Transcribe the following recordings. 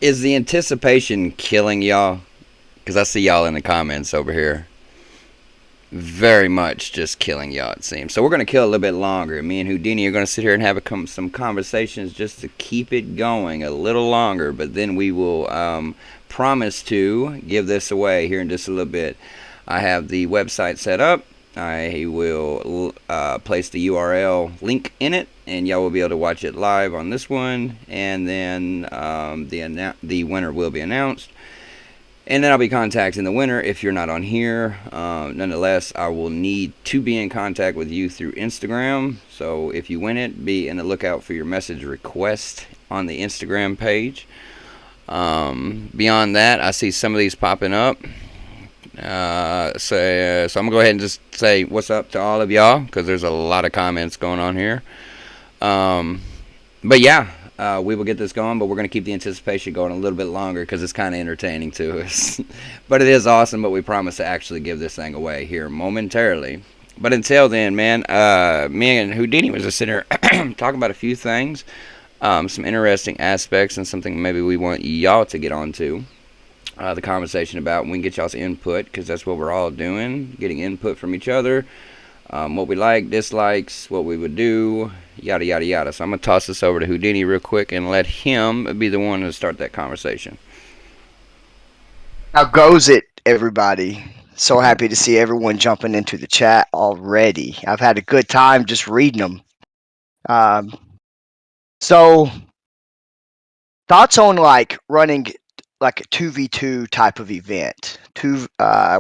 Is the anticipation killing y'all? Because I see y'all in the comments over here. Very much just killing y'all, it seems. So we're going to kill a little bit longer. Me and Houdini are going to sit here and have some conversations just to keep it going a little longer. But then we will promise to give this away here in just a little bit. I have the website set up. I will place the URL link in it, and y'all will be able to watch it live on this one. And then the winner will be announced. And then I'll be contacting the winner if you're not on here. Nonetheless, I will need to be in contact with you through Instagram. So if you win it, be in the lookout for your message request on the Instagram page. Beyond that, I see some of these popping up. So I'm going to go ahead and just say what's up to all of y'all, because there's a lot of comments going on here. But yeah. We will get this going, but we're going to keep the anticipation going a little bit longer because it's kind of entertaining to us. But it is awesome, but we promise to actually give this thing away here momentarily. But until then, man, me and Houdini was just sitting here talking about a few things, some interesting aspects, and something maybe we want y'all to get onto the conversation about. We can get y'all's input, because that's what we're all doing, getting input from each other. What we like, dislikes, what we would do, yada, yada, yada. So I'm going to toss this over to Houdini real quick and let him be the one to start that conversation. How goes it, everybody? So happy to see everyone jumping into the chat already. I've had a good time just reading them. So, thoughts on like running like a 2v2 type of event?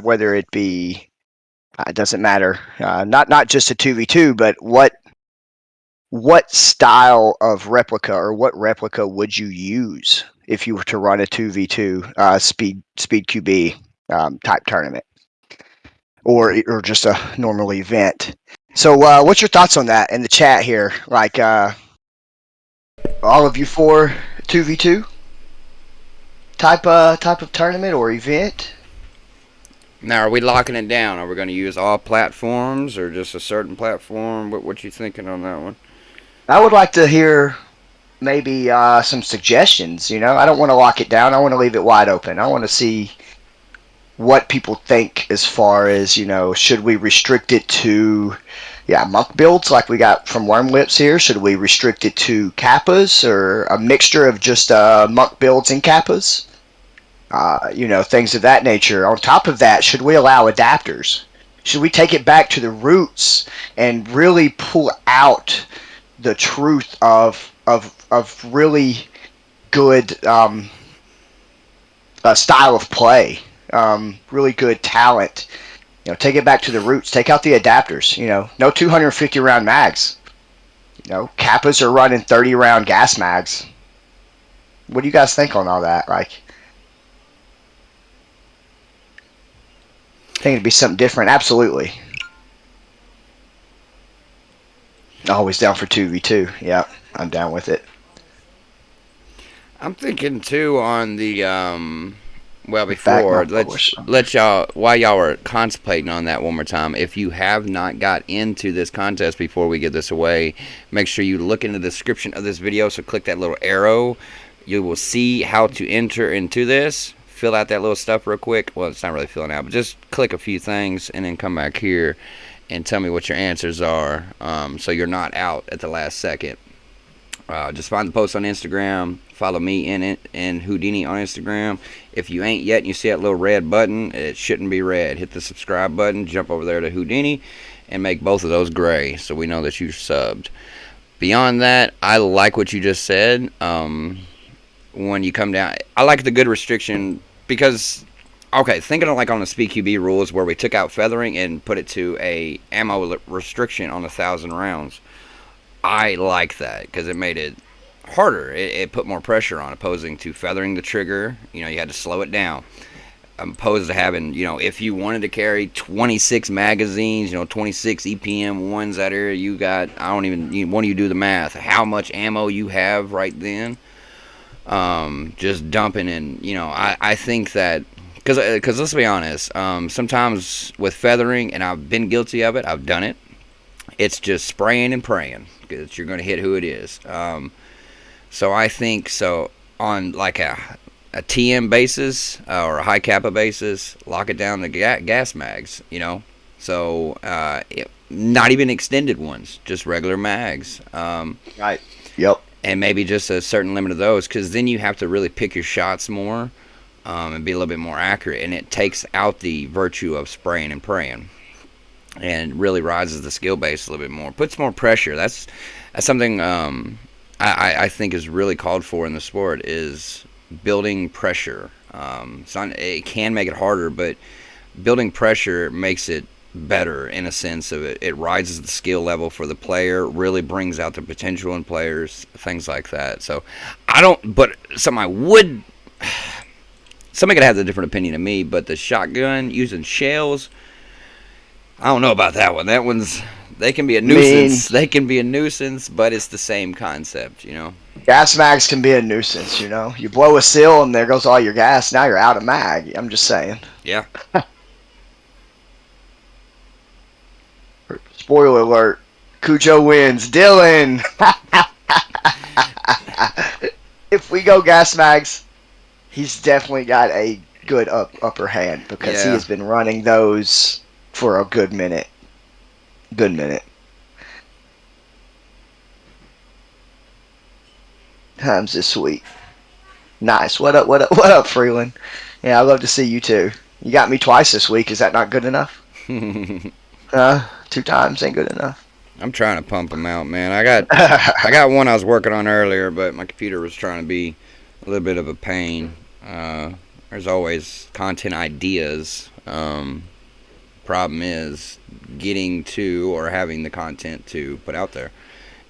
Whether it be, it doesn't matter. Not just a 2v2, but what style of replica or what replica would you use if you were to run a 2v2 speed QB type tournament, or just a normal event? So what's your thoughts on that in the chat here? Like all of you for 2v2 type of tournament or event? Now, are we locking it down? Are we going to use all platforms or just a certain platform? What you thinking on that one? I would like to hear maybe some suggestions. I don't want to lock it down. I want to leave it wide open. I want to see what people think as far as, should we restrict it to, monk builds like we got from Worm Lips here? Should we restrict it to kappas, or a mixture of just monk builds and kappas? Things of that nature. On top of that, should we allow adapters? Should we take it back to the roots and really pull out the truth of really good style of play, really good talent? Take it back to the roots. Take out the adapters. No 250 round mags. Kappas are running 30 round gas mags. What do you guys think on all that? Like, I think it'd be something different. Absolutely. Always down for 2v2. Yeah, I'm down with it. I'm thinking too on the well, Back, before of course. let y'all, while y'all are contemplating on that one more time, if you have not got into this contest before we give this away, make sure you look in the description of this video. So click that little arrow. You will see how to enter into this. Fill out that little stuff real quick. Well, it's not really filling out, but just click a few things and then come back here and tell me what your answers are, so you're not out at the last second. Just find the post on Instagram, follow me in it, and Houdini on Instagram. If you ain't yet and you see that little red button, it shouldn't be red. Hit the subscribe button, jump over there to Houdini, and make both of those gray so we know that you subbed. Beyond that, I like what you just said. When you come down, I like the good restriction, because okay, thinking of like on the speed QB rules where we took out feathering and put it to a ammo restriction on 1,000 rounds. I like that because it made it harder. It put more pressure on, opposing to feathering the trigger. You had to slow it down. Opposed to having, if you wanted to carry 26 magazines, 26 EPM ones out here, you got, I don't even, when you do the math, how much ammo you have right then. Just dumping in, I think that, because let's be honest, sometimes with feathering, and I've been guilty of it, I've done it, it's just spraying and praying, because you're going to hit who it is. So I think, so on like a a TM basis or a high kappa basis, lock it down to gas mags. So not even extended ones, just regular mags. Right. Yep. And maybe just a certain limit of those, because then you have to really pick your shots more, and be a little bit more accurate, and it takes out the virtue of spraying and praying, and really rises the skill base a little bit more, puts more pressure. That's something I think is really called for in the sport, is building pressure. It can make it harder, but building pressure makes it better in a sense of it rises the skill level for the player, really brings out the potential in players, things like that. So but somebody could have a different opinion of me, but the shotgun using shells, I don't know about that one. They can be a nuisance. They can be a nuisance, but it's the same concept. Gas mags can be a nuisance. You blow a seal and there goes all your gas. Now you're out of mag. I'm just saying. Yeah. Spoiler alert. Cujo wins. Dylan. If we go gas mags, he's definitely got a good upper hand, because he has been running those for a good minute. Times this week. Nice. What up, Freeland? Yeah, I love to see you too. You got me twice this week. Is that not good enough? 2 times ain't good enough. I'm trying to pump them out, man. I got one I was working on earlier, but my computer was trying to be a little bit of a pain. There's always content ideas. Problem is getting to, or having the content to put out there.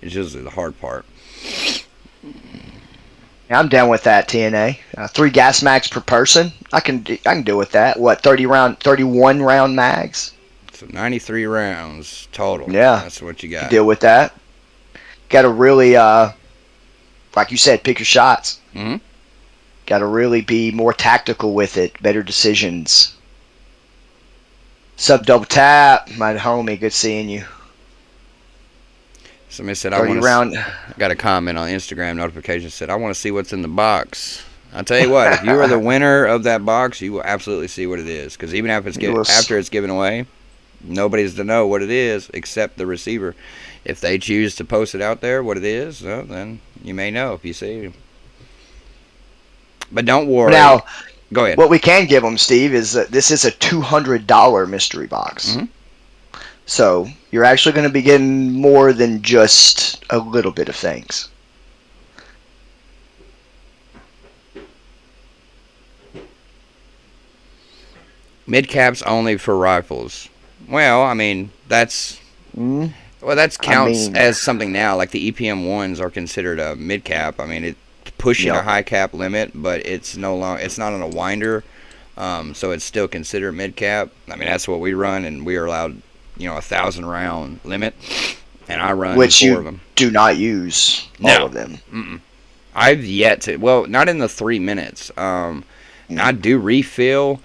It's just the hard part. Yeah, I'm down with that, TNA. 3 gas mags per person. I can deal with that. What, 31 round mags? So 93 rounds total. Yeah, that's what you got. Deal with that. Got to really, like you said, pick your shots. Mm-hmm. Got to really be more tactical with it. Better decisions. Sub double tap, my homie. Good seeing you. Somebody said I got a comment on Instagram notification, said I want to see what's in the box. I'll tell you what, if you are the winner of that box, you will absolutely see what it is. Because even after it's given away, nobody's to know what it is except the receiver. If they choose to post it out there, what it is, well, then you may know if you see. But don't worry. Now, go ahead. What we can give them, Steve, is that this is a $200 mystery box. Mm-hmm. So you're actually going to be getting more than just a little bit of things. Mid caps only for rifles. Well, I mean that counts as something now. Like the EPM ones are considered a mid cap. I mean, it's pushing a high cap limit, but it's not on a winder, so it's still considered mid cap. I mean, that's what we run, and we are allowed, 1,000 round limit, and I run 4 of them. Do not use all of them. Mm-mm. I've yet to. Well, not in the 3 minutes. I do refill.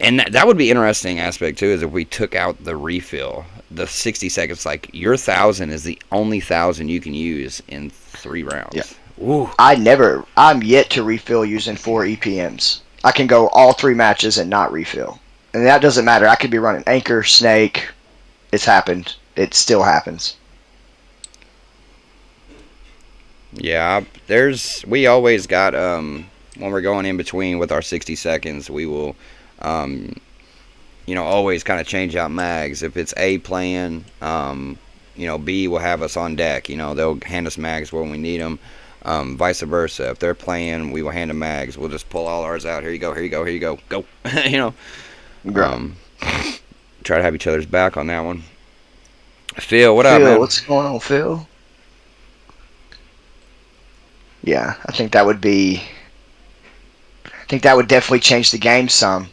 And that would be interesting aspect too, is if we took out the refill, the 60 seconds, like your 1,000 is the only 1,000 you can use in 3 rounds. Yeah. Ooh. I'm yet to refill using 4 EPMs. I can go all 3 matches and not refill. And that doesn't matter. I could be running anchor, snake. It's happened. It still happens. Yeah, we always got, when we're going in between with our 60 seconds, we will, always kind of change out mags. If it's A playing, B will have us on deck. They'll hand us mags when we need them. Vice versa. If they're playing, we will hand them mags. We'll just pull all ours out. Here you go. Here you go. Here you go. Go. Try to have each other's back on that one. Phil, what up, man? What's going on, Phil? Yeah, I think that would definitely change the game some.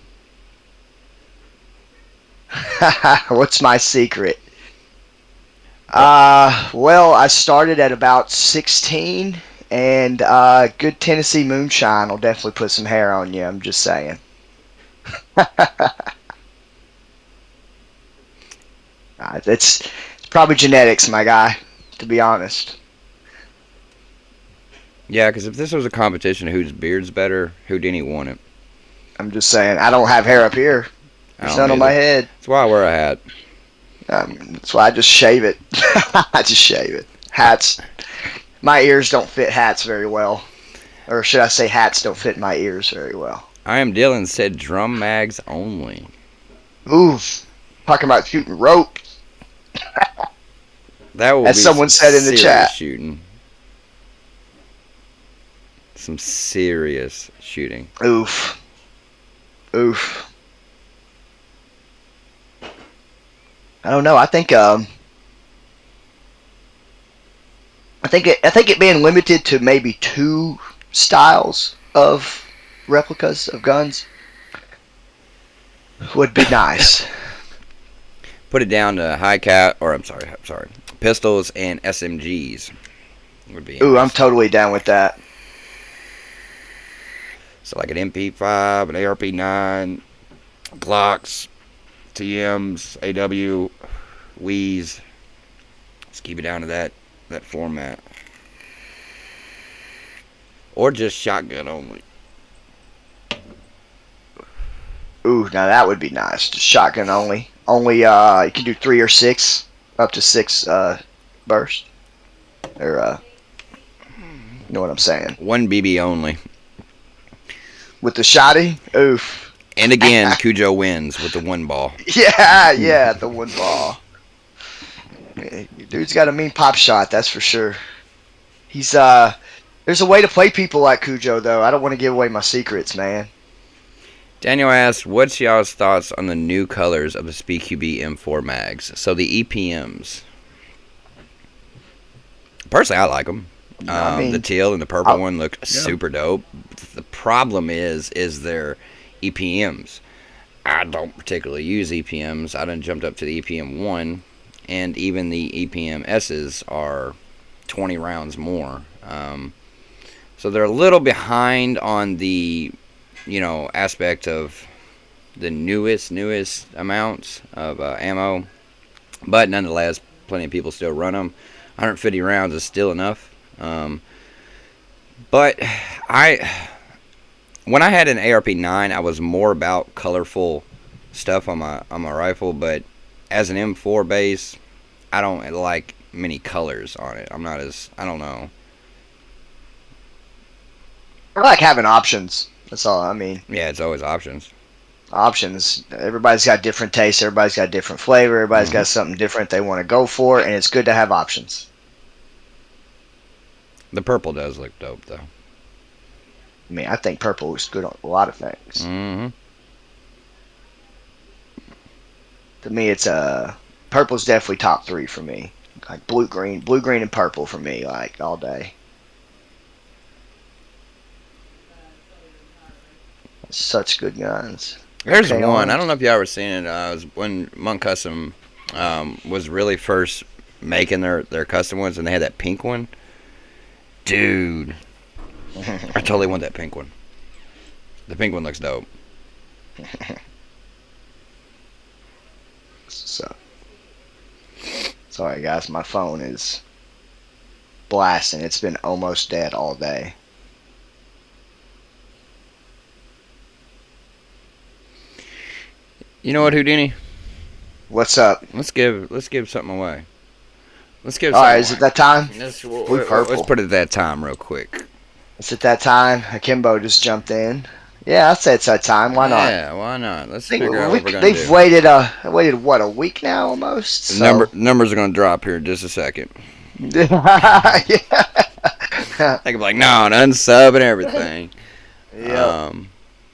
What's my secret? Well, I started at about 16, and good Tennessee moonshine will definitely put some hair on you. I'm just saying. It's probably genetics, my guy, to be honest. Yeah, because if this was a competition of whose beard's better, Houdini won it. I'm just saying, I don't have hair up here. I There's don't none on my either. head. That's why I wear a hat. That's why I just shave it. I just shave it. Hats. My ears don't fit hats very well. Or should I say hats don't fit my ears very well. I am Dylan said drum mags only. Oof. Talking about shooting rope. That will As be someone some said in the serious chat. shooting. Some serious shooting. Oof. Oof. I don't know. I think it being limited to maybe 2 styles of replicas of guns would be nice. Put it down to high cat, or I'm sorry, pistols and SMGs would be. Ooh, I'm nice. totally down with that. So like an MP5, an ARP9, Glocks, TMs, AW, Wheeze. Let's keep it down to that format. Or just shotgun only. Ooh, now that would be nice. Just shotgun only. Only you can do 3 or 6, up to 6 bursts. Or you know what I'm saying? One BB only. With the shotty, oof. And again, Cujo wins with the 1 ball. Yeah, the 1 ball. Dude's got a mean pop shot, that's for sure. He's there's a way to play people like Cujo though. I don't want to give away my secrets, man. Daniel asked, what's y'all's thoughts on the new colors of the SpeedQB M4 mags? So the EPMs. Personally, I like them. I mean, the teal and the purple one look super dope. The problem is their EPMs. I don't particularly use EPMs. I done jumped up to the EPM 1, and even the EPM S's are 20 rounds more. So they're a little behind on the, aspect of the newest amounts of ammo. But nonetheless, plenty of people still run them. 150 rounds is still enough. But when I had an ARP9, I was more about colorful stuff on my rifle. But as an M4 base, I don't like many colors on it. I don't know. I like having options. That's all I mean. Yeah, it's always options. Options. Everybody's got different tastes. Everybody's got different flavor. Everybody's got something different they want to go for, and it's good to have options. The purple does look dope, though. I mean, I think purple is good on a lot of things. Mm-hmm. To me, it's purple's definitely top 3 for me. Like blue, green, and purple for me, like all day. Such good guns. There's one. I don't know if y'all ever seen it. It was when Monk Custom was really first making their custom ones, and they had that pink one. Dude, I totally want that pink one. The pink one looks dope. So, sorry guys, my phone is blasting. It's been almost dead all day. You know what, Houdini? What's up? Let's give something away. Let's give. All right, is it that time? Let's Purple. put it at that time real quick. Is it that time? Akimbo just jumped in. Yeah, I'd say it's that time. Why not? Yeah, why not? Let's figure out what we're gonna They've do. waited what, a week now almost. So. Numbers are gonna drop here in just a second. Yeah. They can be like, no, unsub and everything. Yeah.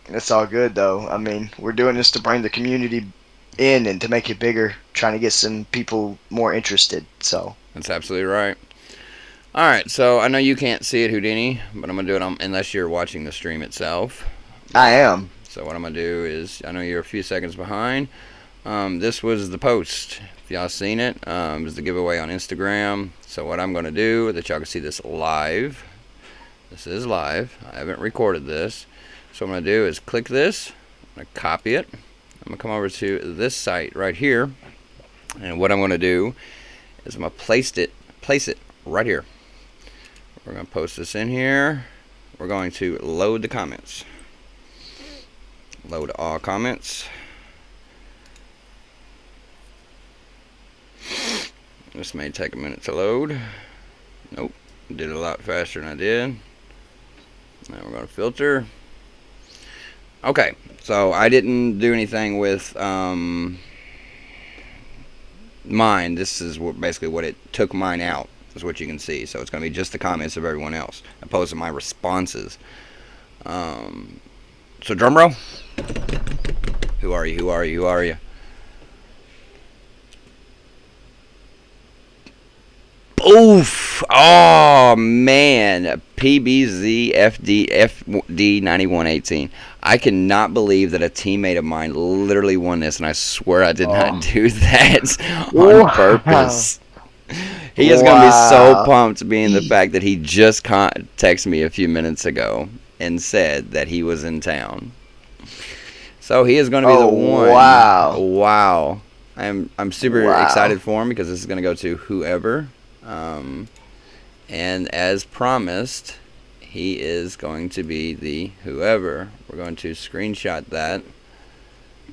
It's all good though. I mean, we're doing this to bring the community in and to make it bigger, trying to get some people more interested. So that's absolutely right. All right, so I know you can't see it, Houdini, but I'm gonna do it unless you're watching the stream itself. I am. So what I'm gonna do is, I know you're a few seconds behind. This was the post. If y'all seen it, it was the giveaway on Instagram. So what I'm gonna do, that y'all can see this live. This is live. I haven't recorded this. So what I'm going to do is click this, I'm going to copy it, I'm going to come over to this site right here, and what I'm going to do is I'm going to place it right here. We're going to post this in here. We're going to load the comments. Load all comments. This may take a minute to load. Nope, did it a lot faster than I did. Now we're going to filter. Okay, so I didn't do anything with mine. This is basically what it took mine out, is what you can see. So it's going to be just the comments of everyone else, opposed to my responses. So drum roll. Who are you? Who are you? Who are you? Oof! Oh man, PBZFD9118. I cannot believe that a teammate of mine literally won this, and I swear I did not do that on purpose. He is going to be so pumped, being the fact that he just texted me a few minutes ago and said that he was in town. So he is going to be the one. Wow! I'm super excited for him, because this is going to go to whoever. And as promised, he is going to be the whoever. We're going to screenshot that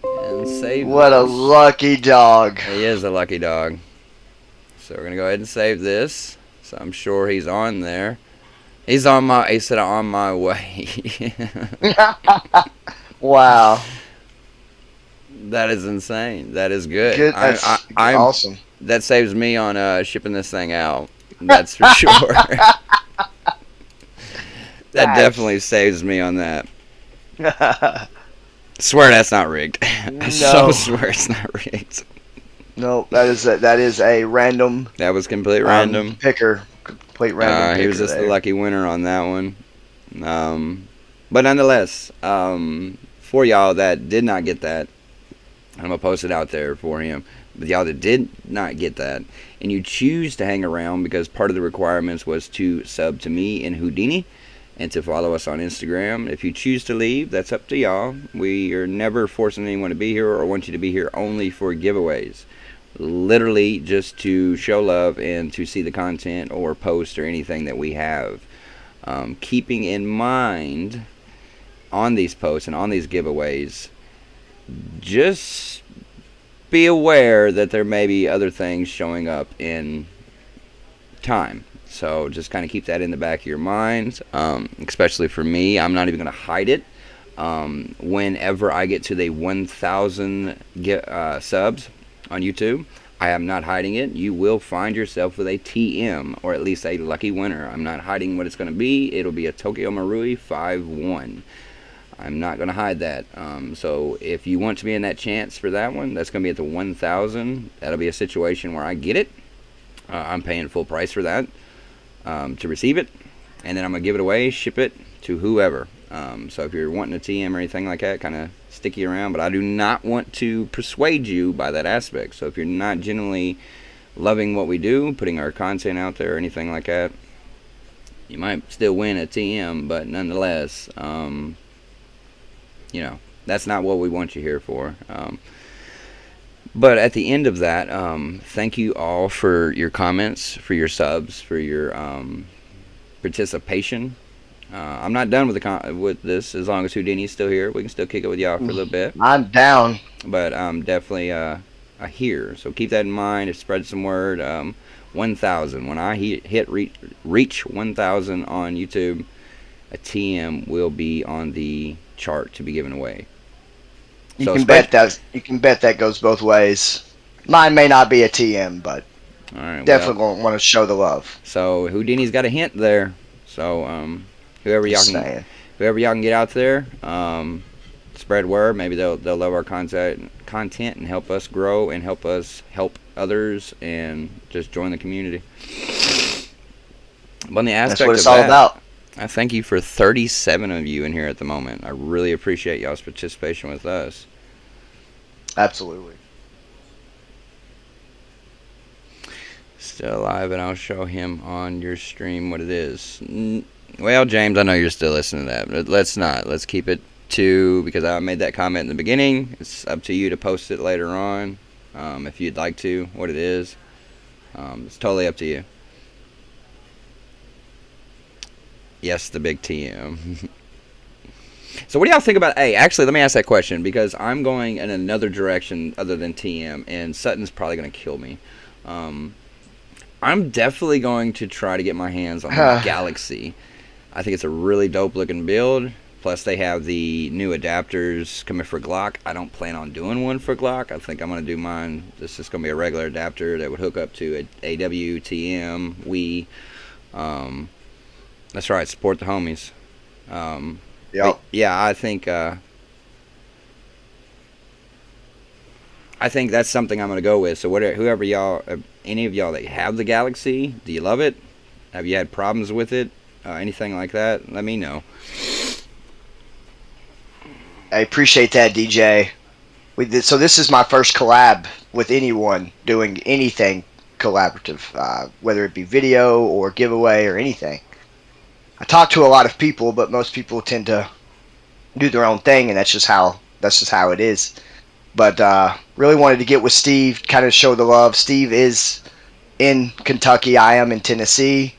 and save. What a lucky dog! He is a lucky dog. So we're gonna go ahead and save this. So I'm sure he's on there. He's on my. He said on my way. Wow. That is insane. That is good. That's awesome. That saves me on shipping this thing out. That's for sure. That definitely saves me on that. Swear that's not rigged. I so swear it's not rigged. No, that is a random. That was complete random. Picker. Complete random. He was just the lucky winner on that one. But nonetheless, for y'all that did not get that, I'm going to post it out there for him. But y'all that did not get that, and you choose to hang around, because part of the requirements was to sub to me and Houdini and to follow us on Instagram. If you choose to leave, that's up to y'all. We are never forcing anyone to be here or want you to be here only for giveaways. Literally just to show love and to see the content or post or anything that we have. Keeping in mind on these posts and on these giveaways, just be aware that there may be other things showing up in time. So just kind of keep that in the back of your mind. Especially for me, I'm not even going to hide it. Whenever I get to the 1,000 subs on YouTube, I am not hiding it. You will find yourself with a TM, or at least a lucky winner. I'm not hiding what it's going to be. It'll be a Tokyo Marui 5-1. I'm not going to hide that. So if you want to be in that chance for that one, that's going to be at the 1,000. That'll be a situation where I get it. I'm paying full price for that to receive it. And then I'm going to give it away, ship it to whoever. So if you're wanting a TM or anything like that, kind of sticky around. But I do not want to persuade you by that aspect. So if you're not genuinely loving what we do, putting our content out there or anything like that, you might still win a TM. But nonetheless, you know, that's not what we want you here for. But at the end of that, thank you all for your comments, for your subs, for your participation. I'm not done with this. As long as Houdini's still here, we can still kick it with y'all for a little bit. I'm down. But I'm definitely here. So keep that in mind. It spread some word. 1,000. When I reach 1,000 on YouTube, a TM will be on the chart to be given away. You can bet that goes both ways. Mine may not be a TM, but definitely want to show the love. So Houdini's got a hint there. So whoever y'all can get out there, spread word. Maybe they'll love our content and help us grow and help us help others and just join the community. But on the aspect that's what it's all about. I thank you for 37 of you in here at the moment. I really appreciate y'all's participation with us. Absolutely. Still alive, and I'll show him on your stream what it is. Well, James, I know you're still listening to that, but let's not. Let's keep it to, because I made that comment in the beginning. It's up to you to post it later on, if you'd like to, what it is. It's totally up to you. Yes, the big TM. So what do y'all think about? Hey, actually, let me ask that question because I'm going in another direction other than TM, and Sutton's probably going to kill me. Um, I'm definitely going to try to get my hands on the Galaxy. I think it's a really dope looking build. Plus, they have the new adapters coming for Glock. I don't plan on doing one for Glock. I think I'm going to do mine. This is going to be a regular adapter that would hook up to a AWTM, Wii. Um, that's right, support the homies. But Yep. yeah, I think that's something I'm going to go with. So whatever, whoever y'all, any of y'all that have the Galaxy, do you love it? Have you had problems with it? Anything like that? Let me know. I appreciate that, DJ. So this is my first collab with anyone doing anything collaborative, whether it be video or giveaway or anything. I talk to a lot of people, but most people tend to do their own thing, and that's just how it is. But really wanted to get with Steve, kind of show the love. Steve is in Kentucky. I am in Tennessee.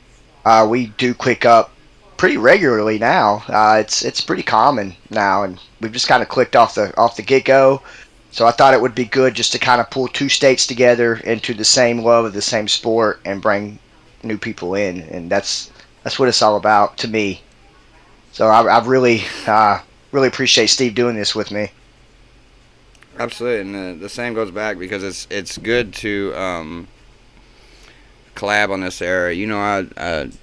We do click up pretty regularly now. It's pretty common now, and we've just kind of clicked off the get go. So I thought it would be good just to kind of pull two states together into the same love of the same sport and bring new people in, and that's what it's all about to me. So I really appreciate Steve doing this with me. Absolutely, and the same goes back because it's good to collab on this era. You know,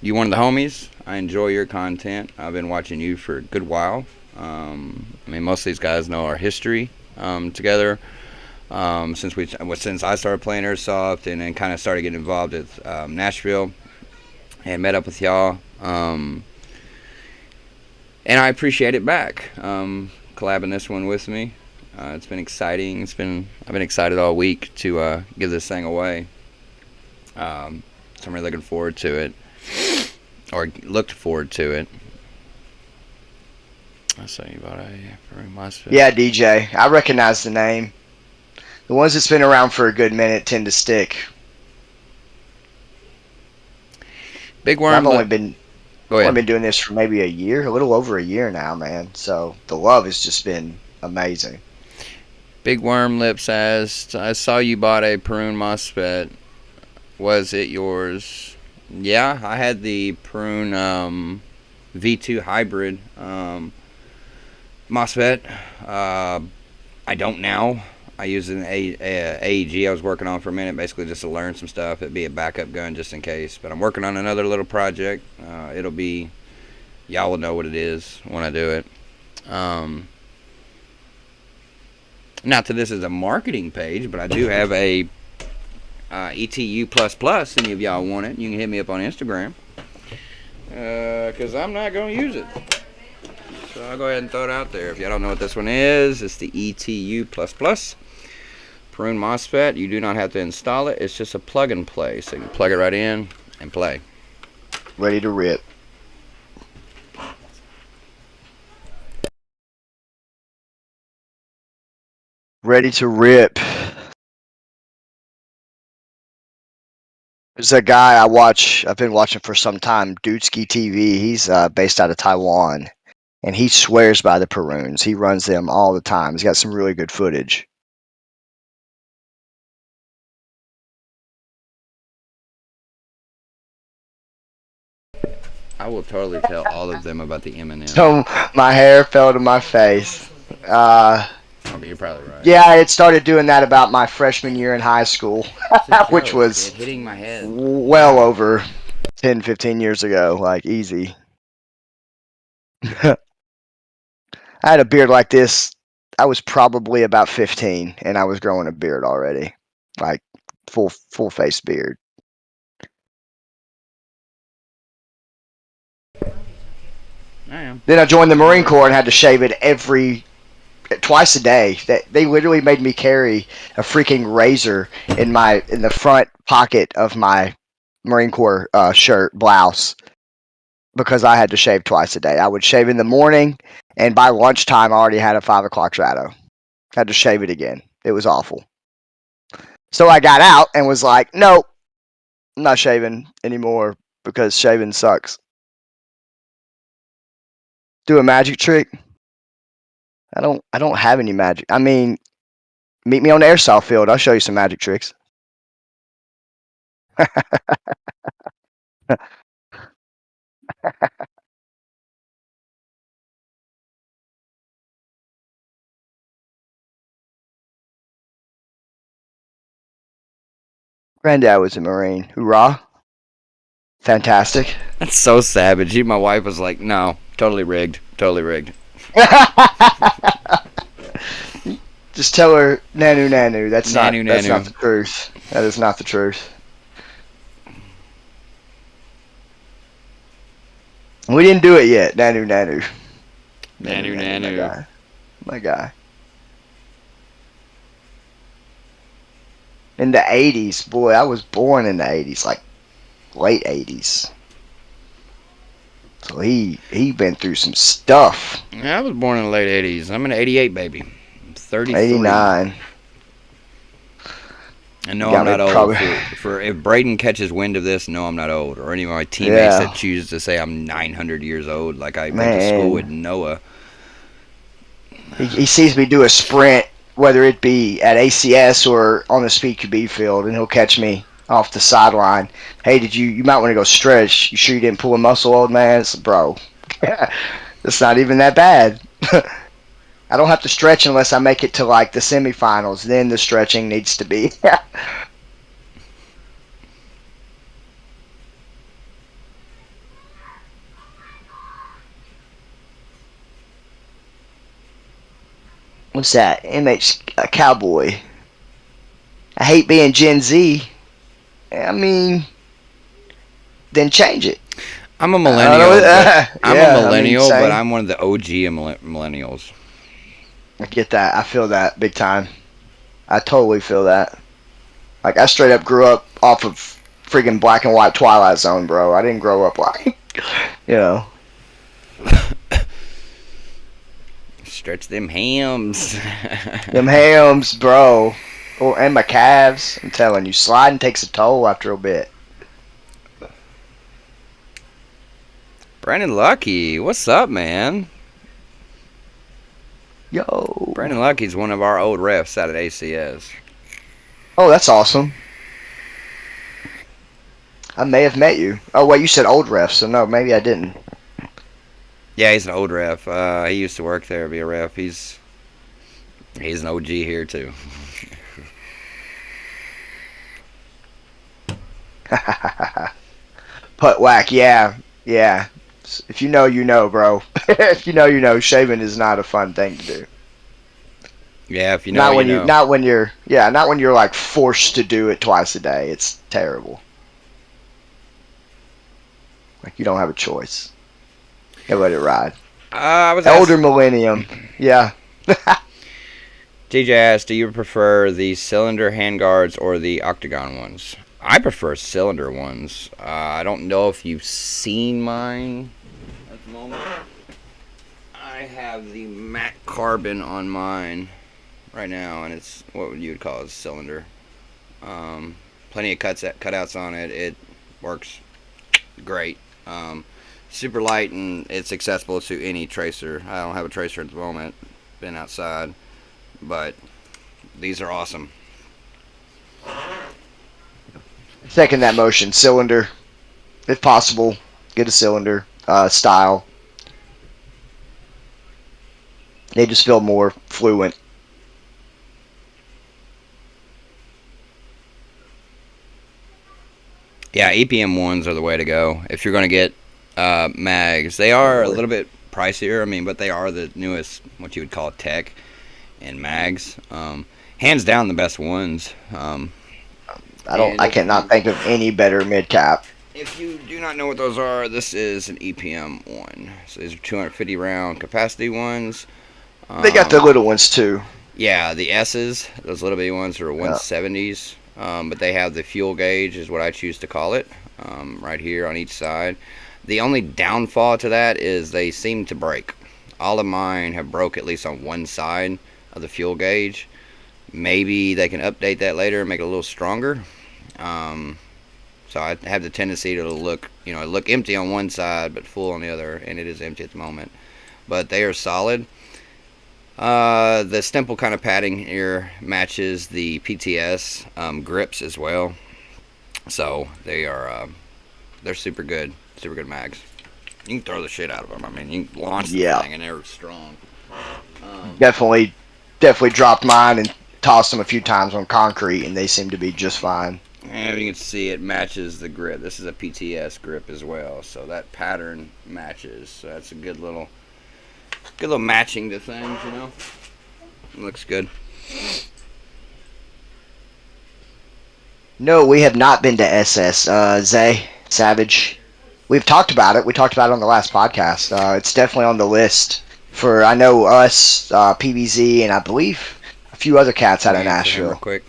you one of the homies. I enjoy your content. I've been watching you for a good while. I mean, most of these guys know our history together since I started playing airsoft and then kind of started getting involved with Nashville and met up with y'all. And I appreciate it back. Collabing this one with me. It's been exciting. I've been excited all week to give this thing away. So I'm really looking forward to it, or looked forward to it. I saw you about a MOSFET. Yeah, DJ, I recognize the name. The ones that's been around for a good minute tend to stick. Big And I've Worm. Go only ahead. been doing this for maybe a year, a little over a year now, man. So the love has just been amazing. Big Worm Lips asked, I saw you bought a Perun MOSFET. Was it yours? Yeah, I had the Perun V2 hybrid MOSFET. I don't now. I use an AEG I was working on for a minute, basically just to learn some stuff. It'd be a backup gun just in case. But I'm working on another little project. It'll be, y'all will know what it is when I do it. Not that this is a marketing page, but I do have a ETU++. Any of y'all want it, you can hit me up on Instagram. Because I'm not going to use it. So I'll go ahead and throw it out there. If y'all don't know what this one is, it's the ETU++. Perun MOSFET. You do not have to install it. It's just a plug and play. So you can plug it right in and play. Ready to rip. Ready to rip. There's a guy I've been watching for some time, Dudesky TV. He's based out of Taiwan, and he swears by the Peruns. He runs them all the time. He's got some really good footage. I will totally tell all of them about the M&M. So my hair fell to my face. Okay, you're probably right. Yeah, I had started doing that about my freshman year in high school, which was hitting my head. well over 10, 15 years ago, like easy. I had a beard like this. I was probably about 15, and I was growing a beard already, like full face beard. I am. Then I joined the Marine Corps and had to shave it twice a day. They literally made me carry a freaking razor in the front pocket of my Marine Corps shirt blouse because I had to shave twice a day. I would shave in the morning, and by lunchtime I already had a 5 o'clock shadow. Had to shave it again. It was awful. So I got out and was like, nope, I'm not shaving anymore because shaving sucks. Do a magic trick? I don't have any magic. I mean, meet me on the airsoft field. I'll show you some magic tricks. Granddad was a Marine. Hoorah! Fantastic. That's so savage. My wife was like, "No, totally rigged, totally rigged." Just tell her nanu nanu. That's not Nanu that's not nanu. the truth. That is not the truth. We didn't do it yet. Nanu nanu. Nanu My nanu. guy. My guy. In the 80s, boy, I was born in the 80s, like late 80s. So he been through some stuff. Yeah, I was born in the late '80s. I'm an '88 baby. I'm 33. 89. And no, You I'm got me not old. probably. For if Braden catches wind of this, no, I'm not old. Or any of my teammates Yeah. that choose to say I'm 900 years old, like I went to Man. school with Noah. He sees me do a sprint, whether it be at ACS or on the Speed QB field, and he'll catch me off the sideline. Hey, you might want to go stretch. You sure you didn't pull a muscle, old man? It's, bro, it's not even that bad. I don't have to stretch unless I make it to like the semifinals. Then the stretching needs to be. What's that? MH Cowboy. I hate being Gen Z. I mean, then change it. I'm a I don't millennial. know. But I'm Yeah, a I mean, millennial, but same. I'm one of the OG millennials. I get that. I feel that big time. I totally feel that. Like I straight up grew up off of freaking black and white Twilight Zone, bro. I didn't grow up like, you know, Stretch them hams. them hams, bro. Or and my calves. I'm telling you, sliding takes a toll after a bit. Brandon Lucky, what's up, man? Yo. Brandon Lucky's one of our old refs out at ACS. Oh, that's awesome. I may have met you. Oh wait, you said old ref, so no, maybe I didn't. Yeah, he's an old ref. He used to work there, be a ref. He's an OG here too. Putt whack, yeah, yeah. If you know, you know, bro. If you know, you know. Shaving is not a fun thing to do. Yeah, if you know, Not you when know. not when you're, yeah, not when you're like forced to do it twice a day. It's terrible. Like you don't have a choice. You let it ride. I was Elder asked, millennium, yeah. DJ asked, do you prefer the cylinder handguards or the octagon ones? I prefer cylinder ones. I don't know if you've seen mine at the moment. I have the matte carbon on mine right now, and it's what you would call a cylinder. Plenty of cutouts on it. It works great. Super light, and it's accessible to any tracer. I don't have a tracer at the moment. Been outside, but these are awesome. Second that motion. Cylinder, if possible, get a cylinder style. They just feel more fluent. Yeah, EPM ones are the way to go if you're going to get mags. They are a little bit pricier. I mean, but they are the newest, what you would call tech and mags. Hands down, the best ones. I cannot think of any better mid cap. If you do not know what those are, this is an EPM one. So these are 250 round capacity ones. They got the little ones too. Yeah, the S's, those little bitty ones are 170s. But they have the fuel gauge, is what I choose to call it, right here on each side. The only downfall to that is they seem to break. All of mine have broke at least on one side of the fuel gauge. Maybe they can update that later and make it a little stronger. So I have the tendency to look empty on one side but full on the other, and it is empty at the moment. but they are solid. The stempel kind of padding here matches the PTS grips as well, so they're super good mags. You can throw the shit out of them. I mean, you can launch the thing and they're strong. Definitely dropped mine and tossed them a few times on concrete, and they seem to be just fine. And you can see it matches the grip. This is a PTS grip as well, so that pattern matches. So that's a good little matching to things, you know. It looks good. No, we have not been to SS. Zay Savage. We've talked about it. We talked about it on the last podcast. It's definitely on the list for, I know, us, PBZ, and I believe a few other cats out of Nashville. Real quick.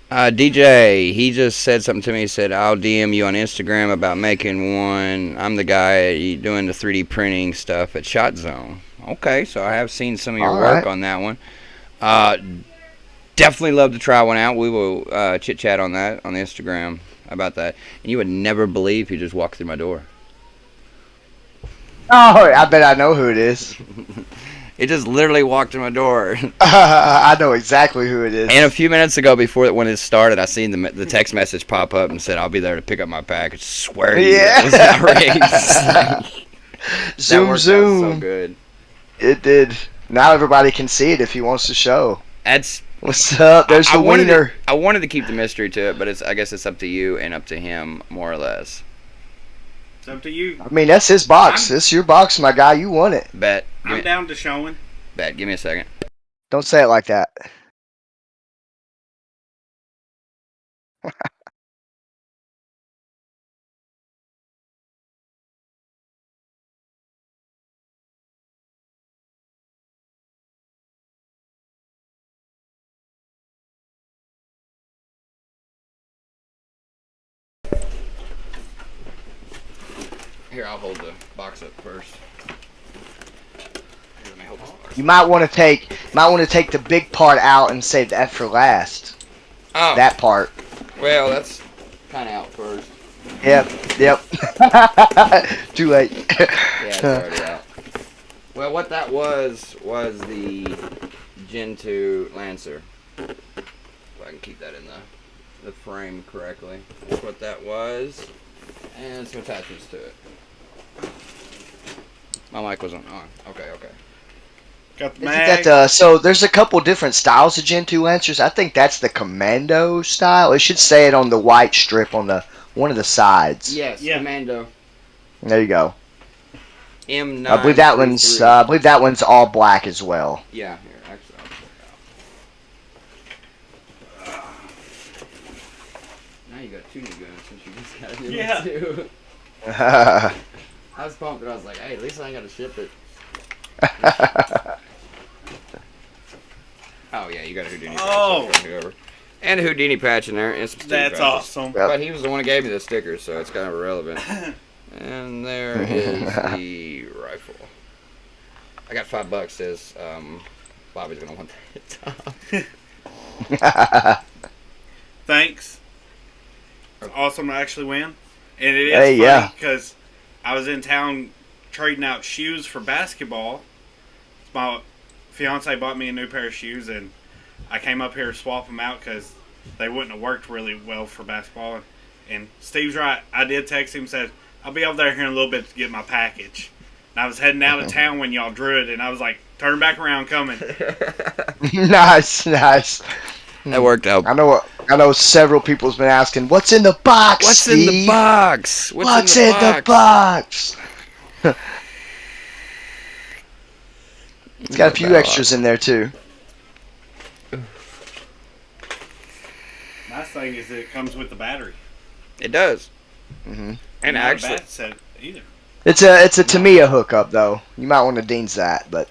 DJ, he just said something to me. He said, I'll DM you on Instagram about making one. I'm the guy doing the 3D printing stuff at Shot Zone. Okay, so I have seen some of your work on that one. Definitely love to try one out. We will chit-chat on that on the Instagram about that. And you would never believe he just walked through my door. Oh, I bet I know who it is. It just literally walked through my door. I know exactly who it is. And a few minutes ago, when it started, I seen the text message pop up and said, I'll be there to pick up my package. Swear to you, that was not rigged. Zoom. So good. It did. Now everybody can see it if he wants to show. That's what's up. There's the wiener. I wanted to keep the mystery to it, but I guess it's up to you and up to him, more or less. It's up to you. I mean, that's his box. It's your box, my guy. You want it. Bet. I'm down to showing. Bet. Give me a second. Don't say it like that. Here, I'll hold the box up first. Here, let me hold this box. You might want to take the big part out and save that for last. Oh. That part. Well, that's kind of out first. Yep. Too late. Yeah, it's already out. Well, what that was the Gen 2 Lancer. If I can keep that in the frame correctly. That's what that was. And some attachments to it. My mic wasn't on. Okay. Got the mag. So there's a couple different styles of Gen 2 Lancers. I think that's the Commando style. It should say it on the white strip on the one of the sides. Yes, yeah. Commando. There you go. M9. I believe that one's all black as well. Yeah, here, actually I'll pull it out. Now you got two new guns since you just got a new one too. I was pumped and I was like, hey, at least I ain't gotta ship it. Oh yeah, you got a Houdini patch. Oh! And a Houdini patch in there. And some That's awesome. But he was the one who gave me the sticker, so it's kind of irrelevant. And there is the rifle. I got $5. Says Bobby's gonna want that top. Thanks. It's awesome to actually win. And it is funny because I was in town trading out shoes for basketball. My fiance bought me a new pair of shoes, and I came up here to swap them out because they wouldn't have worked really well for basketball. And Steve's right. I did text him and said, I'll be over there here in a little bit to get my package. And I was heading out of town when y'all drew it, and I was like, turn back around, coming. Nice. That worked out. I know several people's been asking, what's in the box, What's Steve? in the box? What's in the box? It's got a few extras in there, too. Nice thing is that it comes with the battery. It does. Mm-hmm. And not actually, a bad set either. It's a Tamiya hookup, though. You might want to Dean's that, but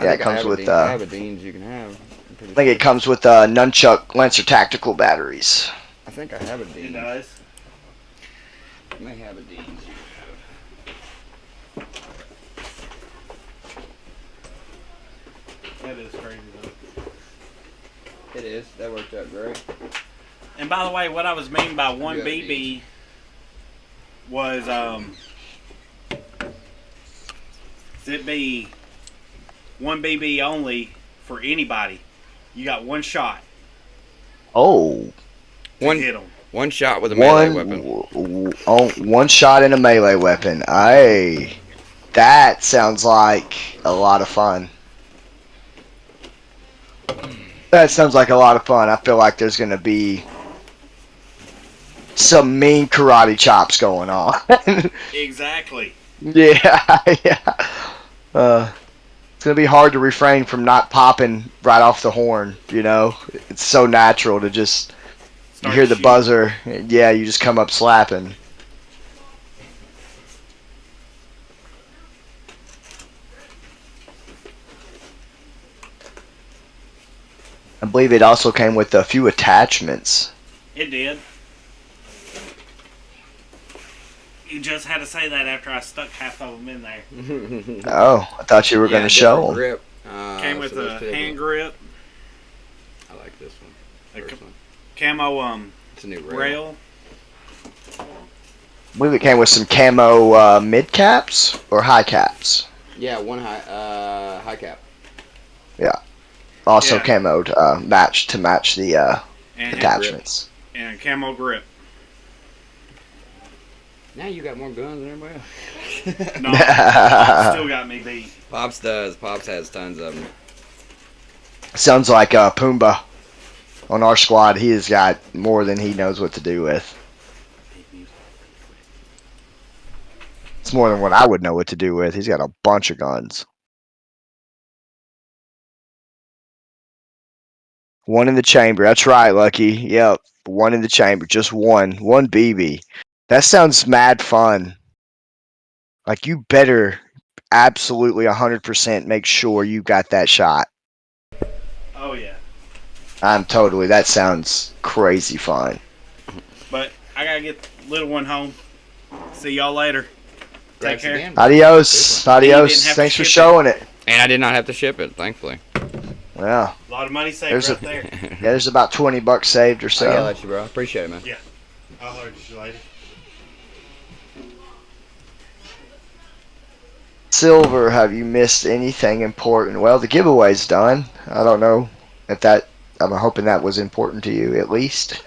yeah, it comes with. I have a Dean's you can have. I think it comes with Nunchuck Lancer Tactical batteries. I think I have a Dean's. It does. I may have a Dean's. That is crazy, though. It is. That worked out great. And by the way, what I was meaning by 1BB was It'd be 1 BB only for anybody. You got 1 shot Oh, to hit them. One shot with a melee weapon. One shot in a melee weapon. That sounds like a lot of fun. That sounds like a lot of fun. I feel like there's going to be some mean karate chops going on. Exactly. Yeah, yeah. It's going to be hard to refrain from not popping right off the horn, you know? It's so natural to just... You hear the buzzer, yeah, you just come up slapping. I believe it also came with a few attachments. It did. You just had to say that after I stuck half of them in there. Oh, I thought you were going to show them. Grip. Came with a hand grip. I like this one. A camo It's a new rail. I believe it came with some camo mid caps or high caps. Yeah, one high cap. Yeah. Also Yeah. camoed to match the And attachments. And camo grip. Now you got more guns than everybody else. No, Pop still got me beat. Pops does. Pops has tons of them. Sounds like Pumbaa on our squad. He has got more than he knows what to do with. It's more than what I would know what to do with. He's got a bunch of guns. One in the chamber. That's right, Lucky. Yep. One in the chamber. Just one. One BB. That sounds mad fun. Like, you better absolutely 100% make sure you got that shot. Oh, yeah. That sounds crazy fun. But I got to get the little one home. See y'all later. Take care. Adios. Adios. Thanks for showing it. And I did not have to ship it, thankfully. Yeah. A lot of money saved there. Yeah, there's about $20 saved or so. I gotta let you, bro. Appreciate it, man. Yeah. I'll holler at you later. Silver, have you missed anything important? Well, the giveaway's done. I don't know if that... I'm hoping that was important to you, at least.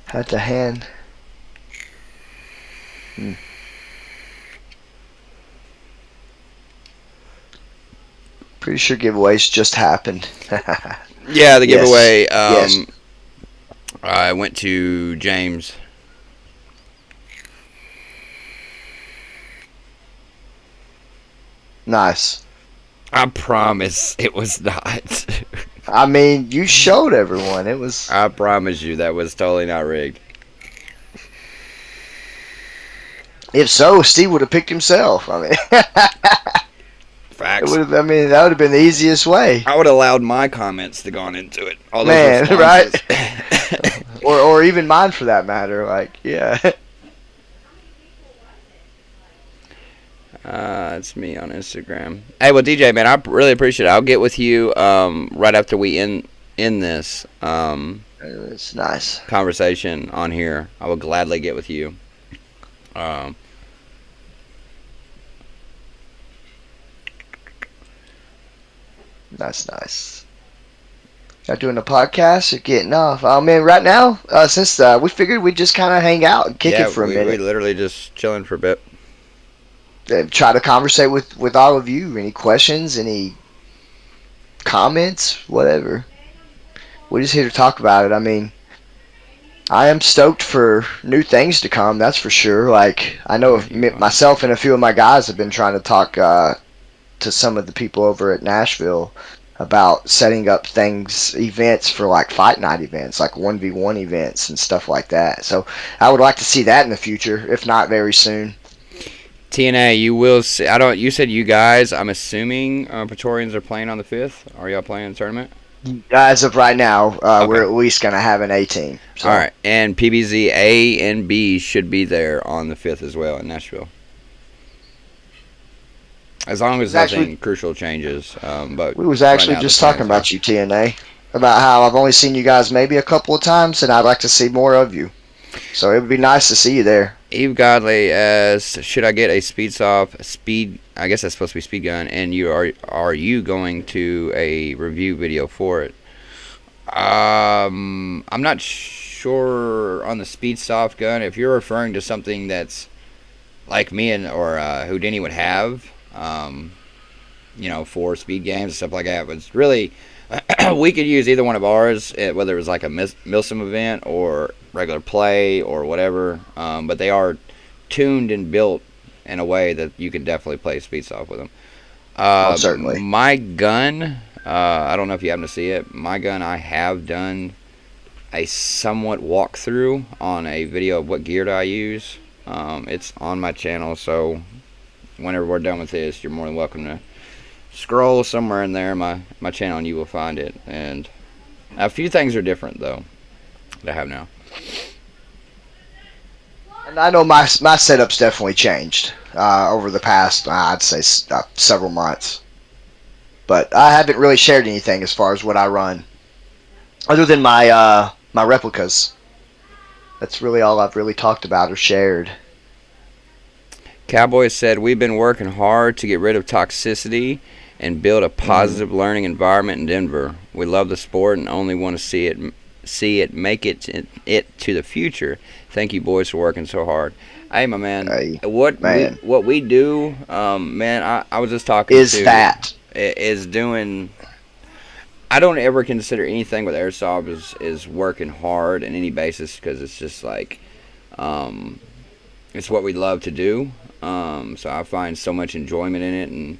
Had to hand. Pretty sure giveaways just happened. Yeah, the giveaway. Yes. I went to James. Nice. I promise it was not. I mean, you showed everyone. It was... I promise you that was totally not rigged. If so, Steve would have picked himself. I mean... Facts. that would have been the easiest way. I would have allowed my comments to gone into it. All those Man, responses. right? or even mine for that matter. Like, yeah. It's me on Instagram. Hey, well, DJ, man, I really appreciate it. I'll get with you right after we end this It's nice. conversation on here. I will gladly get with you. Nice. Y'all doing a podcast or getting off? Oh man, right now, since we figured we'd just kind of hang out and kick it for a minute. We literally just chilling for a bit. Try to conversate with all of you. Any questions? Any comments? Whatever. We're just here to talk about it. I mean, I am stoked for new things to come. That's for sure. Like, I know myself and a few of my guys have been trying to talk to some of the people over at Nashville about setting up events for like fight night events, like 1v1 events and stuff like that. So I would like to see that in the future, if not very soon. TNA, you will see. You said you guys. I'm assuming Praetorians are playing on the 5th. Are y'all playing a tournament? As of right now, Okay. we're at least gonna have an A team. So. All right, and PBZ A and B should be there on the 5th as well in Nashville. As long as nothing crucial changes. But we was actually right now, just the talking plans about you, TNA. about how I've only seen you guys maybe a couple of times, and I'd like to see more of you. So it would be nice to see you there. Eve Godley asks, should I get a speed? I guess that's supposed to be speed gun. And are you going to a review video for it? I'm not sure on the speed soft gun. If you're referring to something that's like me or Houdini would have, for speed games and stuff like that, but it's really we could use either one of ours, whether it was like a Milsim event or regular play or whatever. But they are tuned and built in a way that you can definitely play speed soft with them. Certainly. My gun, I don't know if you happen to see it. My gun, I have done a somewhat walkthrough on a video of what gear do I use. It's on my channel, so whenever we're done with this, you're more than welcome to scroll somewhere in there, my channel, and you will find it. And a few things are different, though, that I have now. And I know my setup's definitely changed over the past, I'd say, several months. But I haven't really shared anything as far as what I run, other than my my replicas. That's really all I've really talked about or shared. Cowboy said, we've been working hard to get rid of toxicity and build a positive learning environment in Denver. We love the sport and only want to see it make it to the future. Thank you, boys, for working so hard. Hey, my man, Hey, what man. we do, man, I was just talking is doing. I don't ever consider anything with airsoft is working hard in any basis, because it's just like, it's what we love to do. So I find so much enjoyment in it, and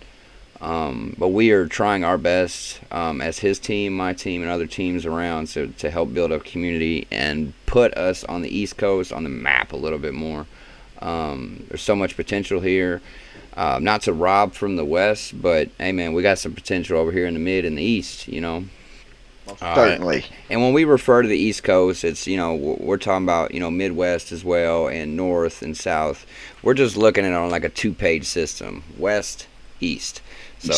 but we are trying our best as his team, my team, and other teams around, to help build a community and put us on the East Coast on the map a little bit more. There's so much potential here. Not to rob from the West, but hey, man, we got some potential over here in the Mid and the East, Certainly. And when we refer to the East Coast, it's, we're talking about, Midwest as well, and North and South. We're just looking at it on like a 2-page system: West, East. So,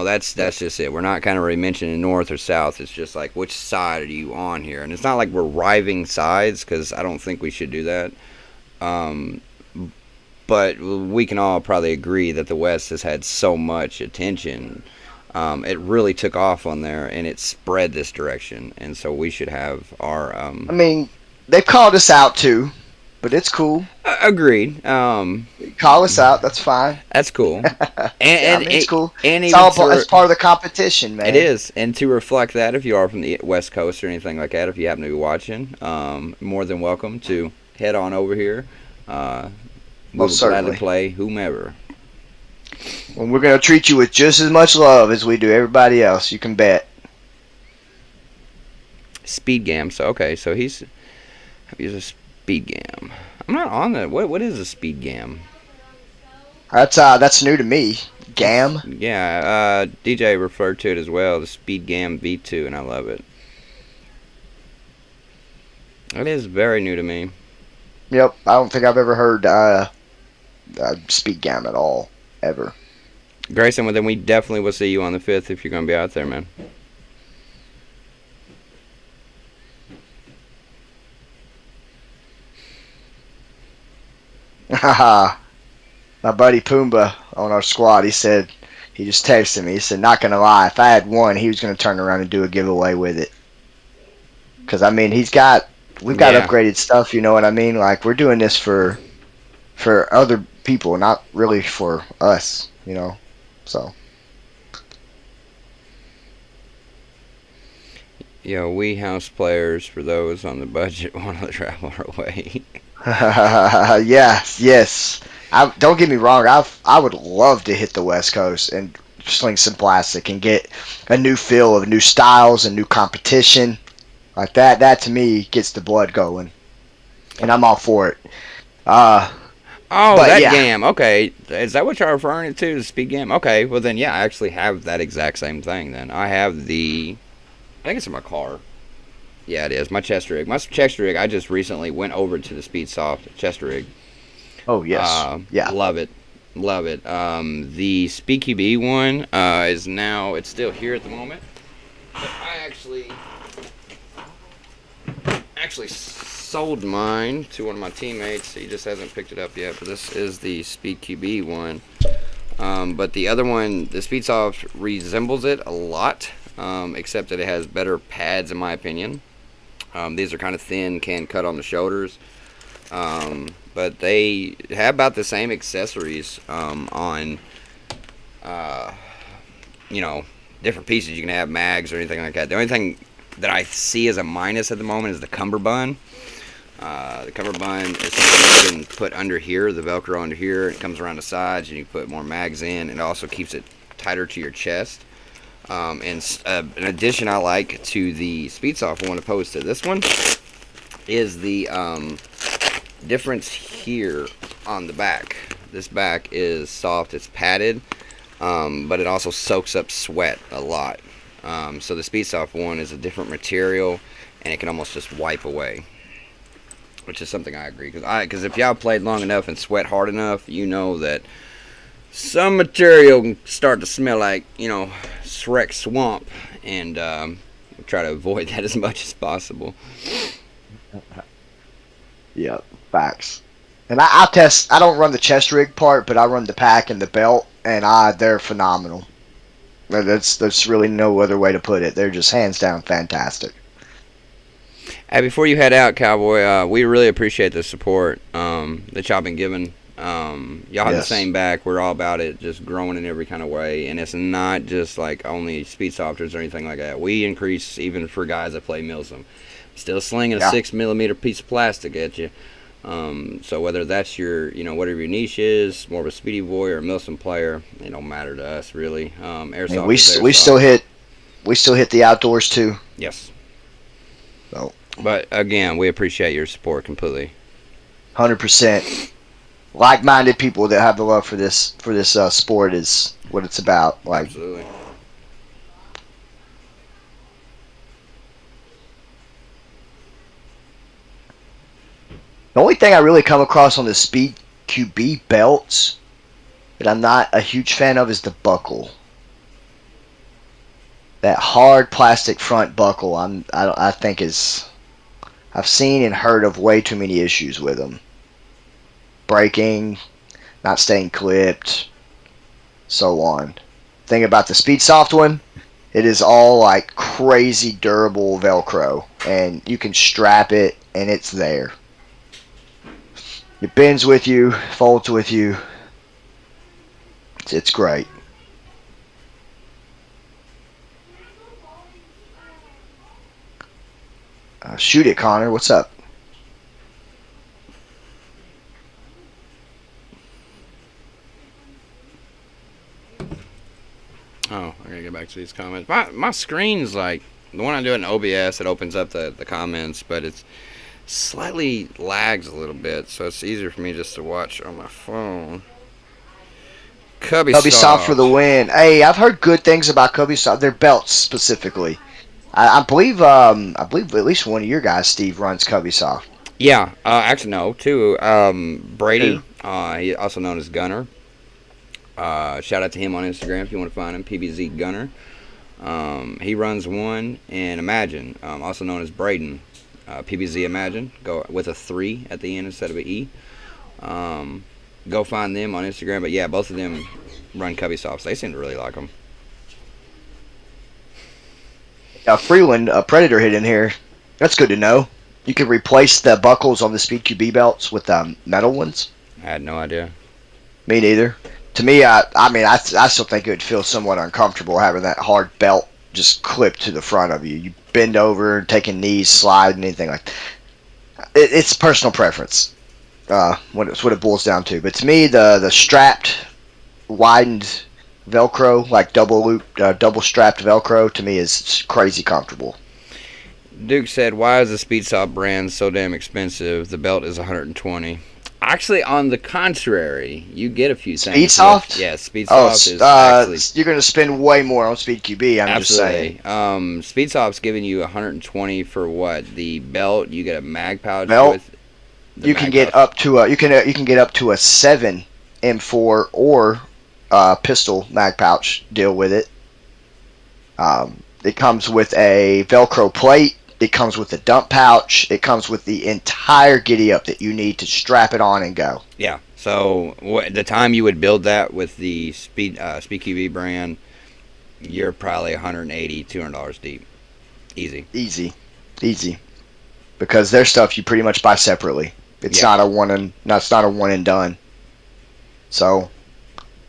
that's just it. We're not kind of really mentioning North or South. It's just like, which side are you on here? And it's not like we're riving sides, because I don't think we should do that. But we can all probably agree that the West has had so much attention. It really took off on there, and it spread this direction. And so we should have our... I mean, they've called us out too, but it's cool. Agreed. Call us out, that's fine. That's cool. And it's cool. And it's part of the competition, man. It is. And to reflect that, if you are from the West Coast or anything like that, if you happen to be watching, more than welcome to head on over here. We'll gladly play whomever. Well, we're going to treat you with just as much love as we do everybody else. You can bet. Speed Gam. So okay, so he's a Speed Gam. I'm not on that. What is a Speed Gam? That's new to me. Gam. Yeah. DJ referred to it as well, the Speed Gam V2, and I love it. It is very new to me. Yep. I don't think I've ever heard Speed Gam at all. Ever. Grayson, well, then we definitely will see you on the 5th if you're going to be out there, man. Haha. My buddy Pumbaa on our squad, he just texted me. He said, not going to lie, if I had one, he was going to turn around and do a giveaway with it. Because, I mean, we've got upgraded stuff, you know what I mean? Like, we're doing this for other people, not really for us, so. We house players, for those on the budget, want to travel our way. Yes. Don't get me wrong, I would love to hit the West Coast and sling some plastic and get a new feel of new styles and new competition. Like that to me gets the blood going. And I'm all for it. Gam. Okay. Is that what you're referring to, the Speed Gam? Okay. Well, then, yeah, I actually have that exact same thing, then. I have I think it's in my car. Yeah, it is. My chest rig. My chest rig, I just recently went over to the Speed Soft chest rig. Oh, yes. Yeah. Love it. The Speed QB one is now, it's still here at the moment. But I actually actually sold mine to one of my teammates. He just hasn't picked it up yet, but this is the Speed QB one. But the other one, the Speedsoft, resembles it a lot, except that it has better pads in my opinion. These are kind of thin, can cut on the shoulders, but they have about the same accessories on, different pieces. You can have mags or anything like that. The only thing that I see as a minus at the moment is the cummerbund. The cummerbund is something you can put under here, the Velcro under here. It comes around the sides, and you put more mags in. It also keeps it tighter to your chest. And an addition I like to the Speedsoft one opposed to this one is the difference here on the back. This back is soft, it's padded, but it also soaks up sweat a lot. So the Speedsoft one is a different material, and it can almost just wipe away, which is something I agree. Because if y'all played long enough and sweat hard enough, you know that some material can start to smell like, Shrek Swamp, and we'll try to avoid that as much as possible. Yeah, facts. And I'll test. I don't run the chest rig part, but I run the pack and the belt, and they're phenomenal. There's really no other way to put it. They're just hands down fantastic. Hey, before you head out, Cowboy, we really appreciate the support that y'all been giving. Y'all have the same back. We're all about it, just growing in every kind of way. And it's not just like only Speedsofters or anything like that. We increase even for guys that play Milsim. Still slinging a 6mm piece of plastic at you. So whether that's your, whatever your niche is, more of a Speedy Boy or a Milsim player, it don't matter to us really. Airsoft. We still hit the outdoors too. Yes. So. But again, we appreciate your support completely. 100%. Like-minded people that have the love for this sport is what it's about. Absolutely. The only thing I really come across on the Speed QB belts that I'm not a huge fan of is the buckle. That hard plastic front buckle, I think I've seen and heard of way too many issues with them. Breaking, not staying clipped, so on. Thing about the Speedsoft one, it is all like crazy durable Velcro, and you can strap it and it's there. It bends with you, folds with you. It's great. Shoot it, Connor. What's up? Oh, I gotta get back to these comments. My screen's like the one I do in OBS. It opens up the comments, but it's slightly lags a little bit, so it's easier for me just to watch on my phone. Cubbysoft for the win. Hey, I've heard good things about Cubbysoft. Their belts specifically. I believe at least one of your guys, Steve, runs Cubbysoft. Yeah, actually no, two. Brady, he also known as Gunner. Shout out to him on Instagram if you want to find him, PBZ Gunner. He runs one, and Imagine, also known as Braden, PBZ Imagine, go with a 3 at the end instead of an E. Go find them on Instagram, but yeah, both of them run Cubbysofts. They seem to really like them. Freeland, a Predator hit in here. That's good to know. You can replace the buckles on the Speed QB belts with metal ones. I had no idea. Me neither. To me, I still think it would feel somewhat uncomfortable having that hard belt just clipped to the front of you. You bend over, taking knees, slide, anything like that. It's personal preference. What it boils down to. But to me, the strapped, widened Velcro, like double strapped Velcro, to me is crazy comfortable. Duke said, "Why is the Speedsoft brand so damn expensive? The belt is $120." Actually, on the contrary, you get a few things. Speedsoft? Yeah, Speedsoft is actually... You're going to spend way more on Speed QB, I'm absolutely. just saying. Speedsoft's giving you $120 for what? The belt, you get a mag pouch with... You can get up to a 7 M4 or pistol mag pouch deal with it. It comes with a Velcro plate. It comes with a dump pouch. It comes with the entire giddy up that you need to strap it on and go. Yeah. So the time you would build that with the SpeedQB brand, you're probably $180, $200 deep. Easy. Easy. Because their stuff you pretty much buy separately. It's not a one and done. So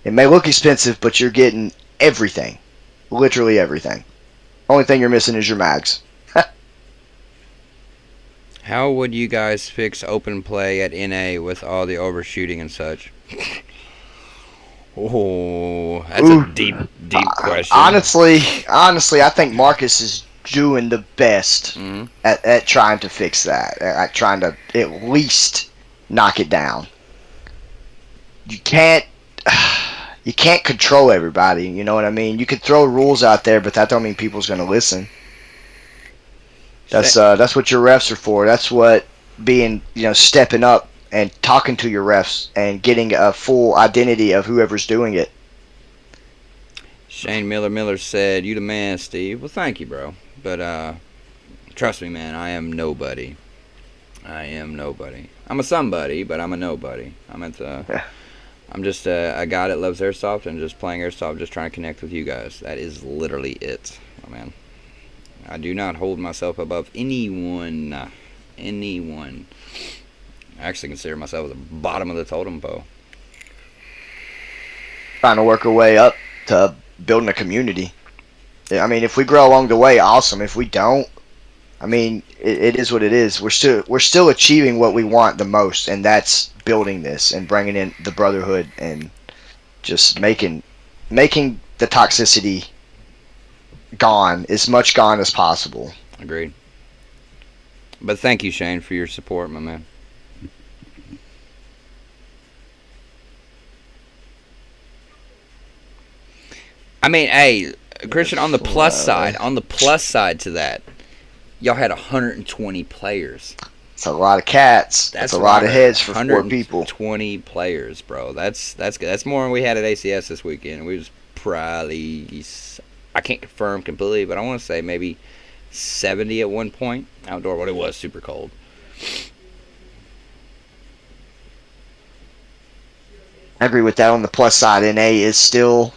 it may look expensive, but you're getting everything. Literally everything. Only thing you're missing is your mags. How would you guys fix open play at NA with all the overshooting and such? Oh, that's a deep question. Honestly, I think Marcus is doing the best at trying to fix that. At trying to at least knock it down. You can't control everybody. You know what I mean? You could throw rules out there, but that don't mean people's going to listen. That's what your refs are for. That's what being, stepping up and talking to your refs and getting a full identity of whoever's doing it. Shane Miller said, "You the man, Steve." Well, thank you, bro. But trust me, man, I am nobody. I'm a somebody, but I'm a nobody. I'm just a guy that loves airsoft and just playing airsoft, just trying to connect with you guys. That is literally it, my man. I do not hold myself above anyone. I actually consider myself at the bottom of the totem pole. Trying to work our way up to building a community. I mean, if we grow along the way, awesome. If we don't, I mean, it is what it is. We're still achieving what we want the most, and that's building this and bringing in the brotherhood and just making the toxicity as much gone as possible. Agreed. But thank you, Shane, for your support, my man. I mean, hey, Christian, on the plus side to that, y'all had 120 players. That's a lot of cats. That's a lot of heads for 4 people. 120 players, bro. That's good. That's more than we had at ACS this weekend. We was probably, I can't confirm completely, but I want to say maybe 70 at one point outdoor. But it was super cold. I agree with that. On the plus side, NA is still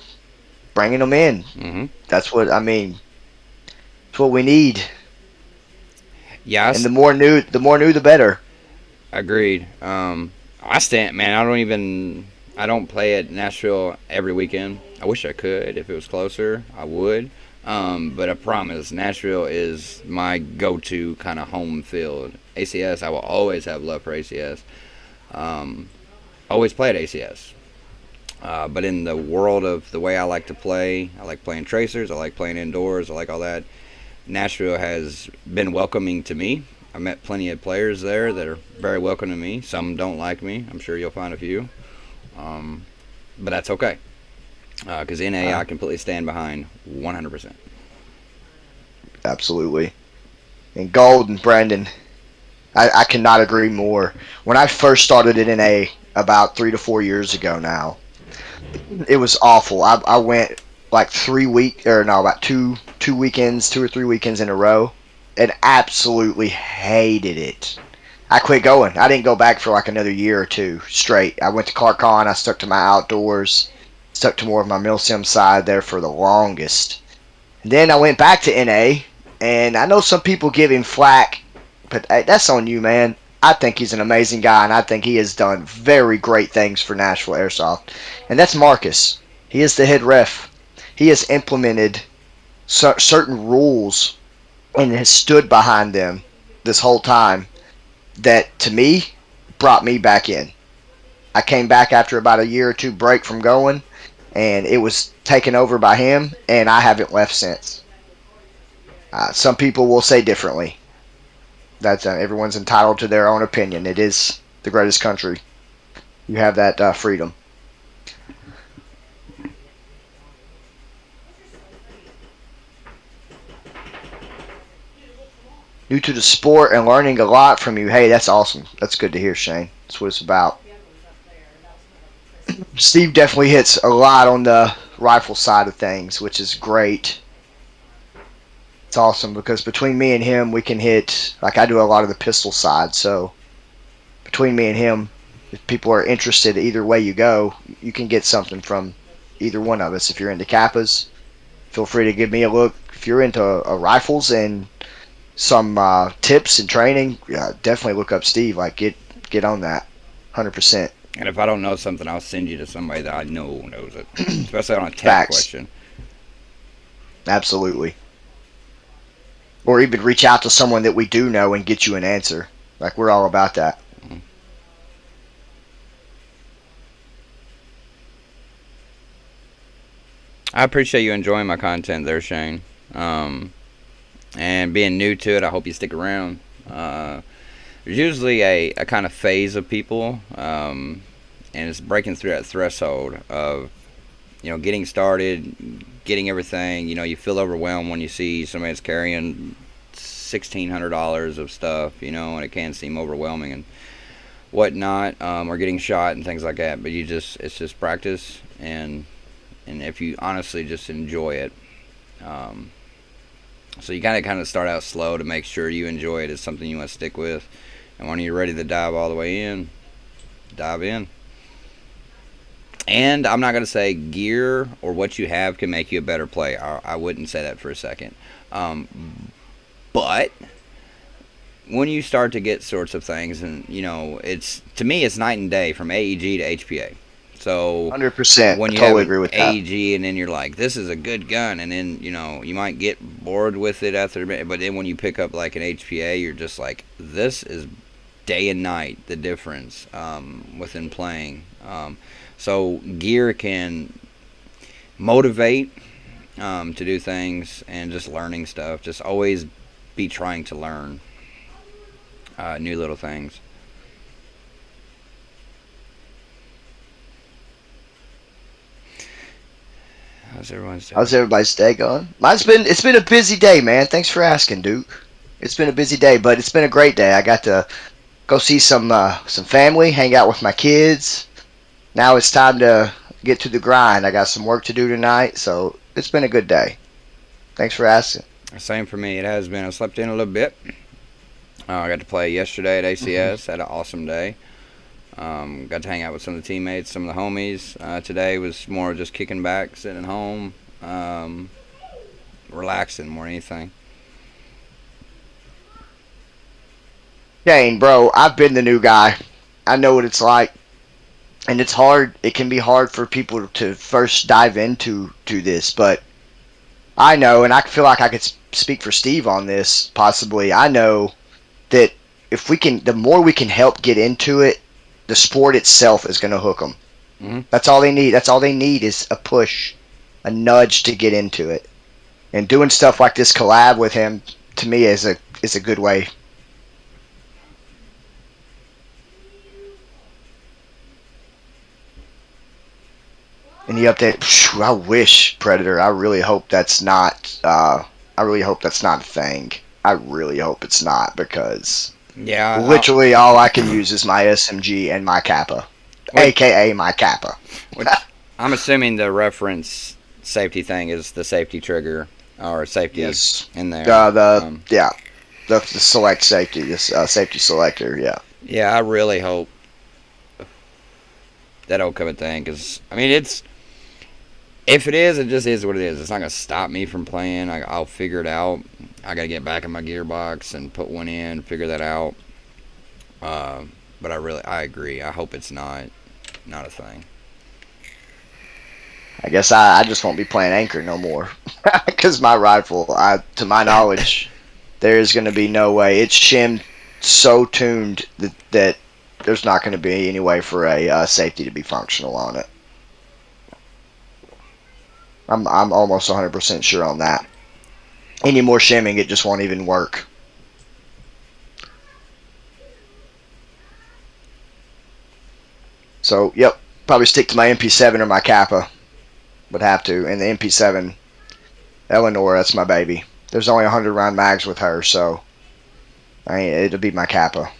bringing them in. Mm-hmm. That's what I mean. That's what we need. Yes. And the more new, the better. Agreed. I stand, man. I don't play at Nashville every weekend. I wish I could. If it was closer, I would. But I promise, Nashville is my go-to kind of home field. ACS, I will always have love for ACS. Always play at ACS. But in the world of the way I like to play, I like playing tracers, I like playing indoors, I like all that. Nashville has been welcoming to me. I met plenty of players there that are very welcome to me. Some don't like me. I'm sure you'll find a few. But that's okay. Because NA, I completely stand behind 100%. Absolutely. And Gold and Brandon, I cannot agree more. When I first started at NA about 3 to 4 years ago now, it was awful. I went like 2 or 3 weekends in a row and absolutely hated it. I quit going. I didn't go back for like another year or 2 straight. I went to ClarkCon. I stuck to my outdoors, stuck to more of my milsim side there for the longest. And then I went back to NA, and I know some people give him flack, but hey, that's on you, man. I think he's an amazing guy, and I think he has done very great things for Nashville Airsoft. And that's Marcus. He is the head ref. He has implemented certain rules and has stood behind them this whole time that, to me, brought me back in. I came back after about a year or 2 break from going, and it was taken over by him, and I haven't left since. Some people will say differently. That's everyone's entitled to their own opinion. It is the greatest country. You have that freedom. New to the sport and learning a lot from you. Hey, that's awesome. That's good to hear, Shane. That's what it's about. Steve definitely hits a lot on the rifle side of things, which is great. It's awesome because between me and him, we can hit, like I do a lot of the pistol side. So between me and him, if people are interested, either way you go, you can get something from either one of us. If you're into Kappas, feel free to give me a look. If you're into rifles and some tips and training, definitely look up Steve. Like get on that, 100%. And if I don't know something, I'll send you to somebody that I know knows it, especially on a tech Facts. question. Absolutely. Or even reach out to someone that we do know and get you an answer. Like we're all about that. I appreciate you enjoying my content there, Shane. And being new to it, I hope you stick around. There's usually a kind of phase of people, and it's breaking through that threshold of, getting started, getting everything. You feel overwhelmed when you see somebody that's carrying $1,600 of stuff, and it can seem overwhelming and whatnot, or getting shot and things like that. But it's just practice, and if you honestly just enjoy it. So you gotta kind of start out slow to make sure you enjoy it. It's something you want to stick with, and when you're ready to dive all the way in, dive in. And I'm not going to say gear or what you have can make you a better player. I wouldn't say that for a second. But when you start to get sorts of things, and to me, it's night and day from AEG to HPA. So 100%. when I you totally have agree an with that. AEG, and then you're like, this is a good gun, and then you might get bored with it after a bit. But then when you pick up like an HPA, you're just like, this is day and night, the difference within playing. So gear can motivate to do things, and just learning stuff. Just always be trying to learn new little things. How's everybody's day going? It's been a busy day, man. Thanks for asking, Duke. It's been a busy day, but it's been a great day. I got to go see some family, hang out with my kids. Now it's time to get to the grind. I got some work to do tonight, so it's been a good day. Thanks for asking. Same for me. It has been. I slept in a little bit. I got to play yesterday at ACS. Had an awesome day. Got to hang out with some of the teammates, some of the homies. Today was more just kicking back, sitting at home, relaxing more than anything. Dang, bro, I've been the new guy. I know what it's like. And it's hard. It can be hard for people to first dive into this, but I know, and I feel like I could speak for Steve on this, possibly. I know that if the more we can help get into it, the sport itself is going to hook them. Mm-hmm. That's all they need. That's all they need is a push, a nudge to get into it. And doing stuff like this collab with him, to me, is a good way. Any update? I wish, Predator. I really hope that's not. I really hope that's not a thing. I really hope it's not, because literally all I can use is my SMG and my Kappa, aka my Kappa. Which I'm assuming the reference safety thing is the safety trigger or safety in there. The select safety, this safety selector. Yeah. Yeah, I really hope that'll come a thing, because if it is, it just is what it is. It's not going to stop me from playing. I'll figure it out. I got to get back in my gearbox and put one in, figure that out. But I agree. I hope it's not a thing. I guess I just won't be playing Anchor no more. Because my rifle, to my knowledge, there's going to be no way. It's shimmed so tuned that there's not going to be any way for a safety to be functional on it. I'm almost 100% sure on that. Any more shimming, it just won't even work. So, yep, probably stick to my MP7 or my Kappa. Would have to. And the MP7, Eleanor, that's my baby. There's only 100 round mags with her, so it'll be my Kappa.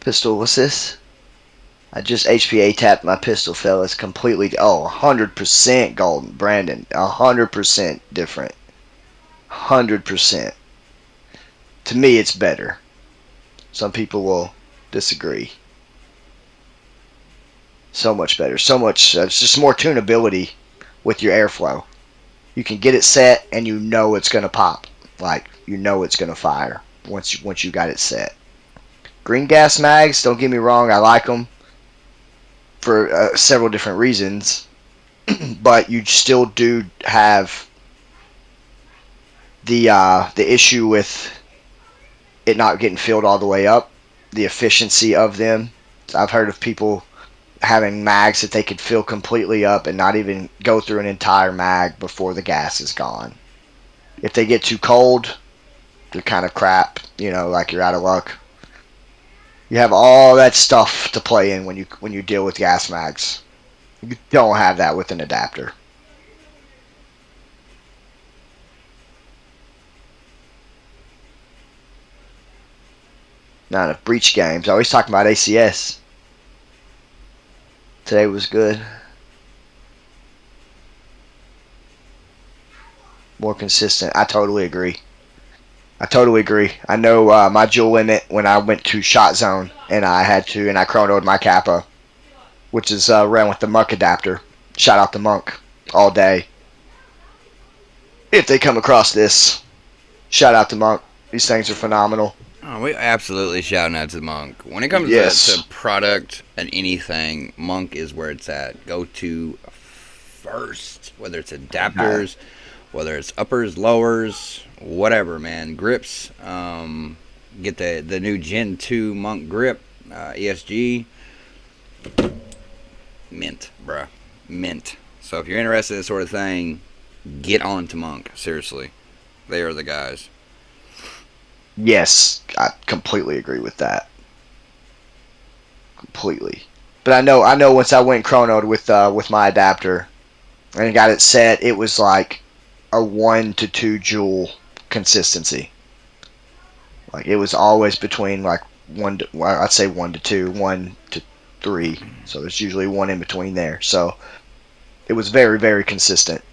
Pistol, what's this? I just HPA tapped my pistol, fellas. Completely, 100% golden. Brandon, 100% different. 100%. To me, it's better. Some people will disagree. So much better. So much, it's just more tunability with your airflow. You can get it set and you know it's going to pop. Like, you know it's going to fire once you got it set. Green gas mags, don't get me wrong, I like them for several different reasons, but you still do have the issue with it not getting filled all the way up, the efficiency of them. I've heard of people having mags that they could fill completely up and not even go through an entire mag before the gas is gone. If they get too cold, they're kind of crap, like you're out of luck. You have all that stuff to play in when you deal with gas mags. You don't have that with an adapter. Not enough breach games. Always talking about ACS. Today was good. More consistent. I totally agree. I know my dual limit when I went to shot zone and I chronoed my Kappa, which is ran with the Monk adapter. Shout out the Monk all day. If they come across this, shout out to Monk. These things are phenomenal. Oh, we absolutely shouting out to Monk. When it comes to product and anything, Monk is where it's at. Go to first, whether it's adapters, whether it's uppers, lowers, whatever, man. Grips. Get the new Gen 2 Monk grip, ESG. Mint, bruh. Mint. So if you're interested in this sort of thing, get on to Monk. Seriously. They are the guys. Yes, I completely agree with that. Completely. But I know once I went chronoed with my adapter and got it set, it was like a 1 to 2 joule consistency. Like it was always between like I'd say 1 to 2, 1 to 3. So there's usually one in between there. So it was very, very consistent.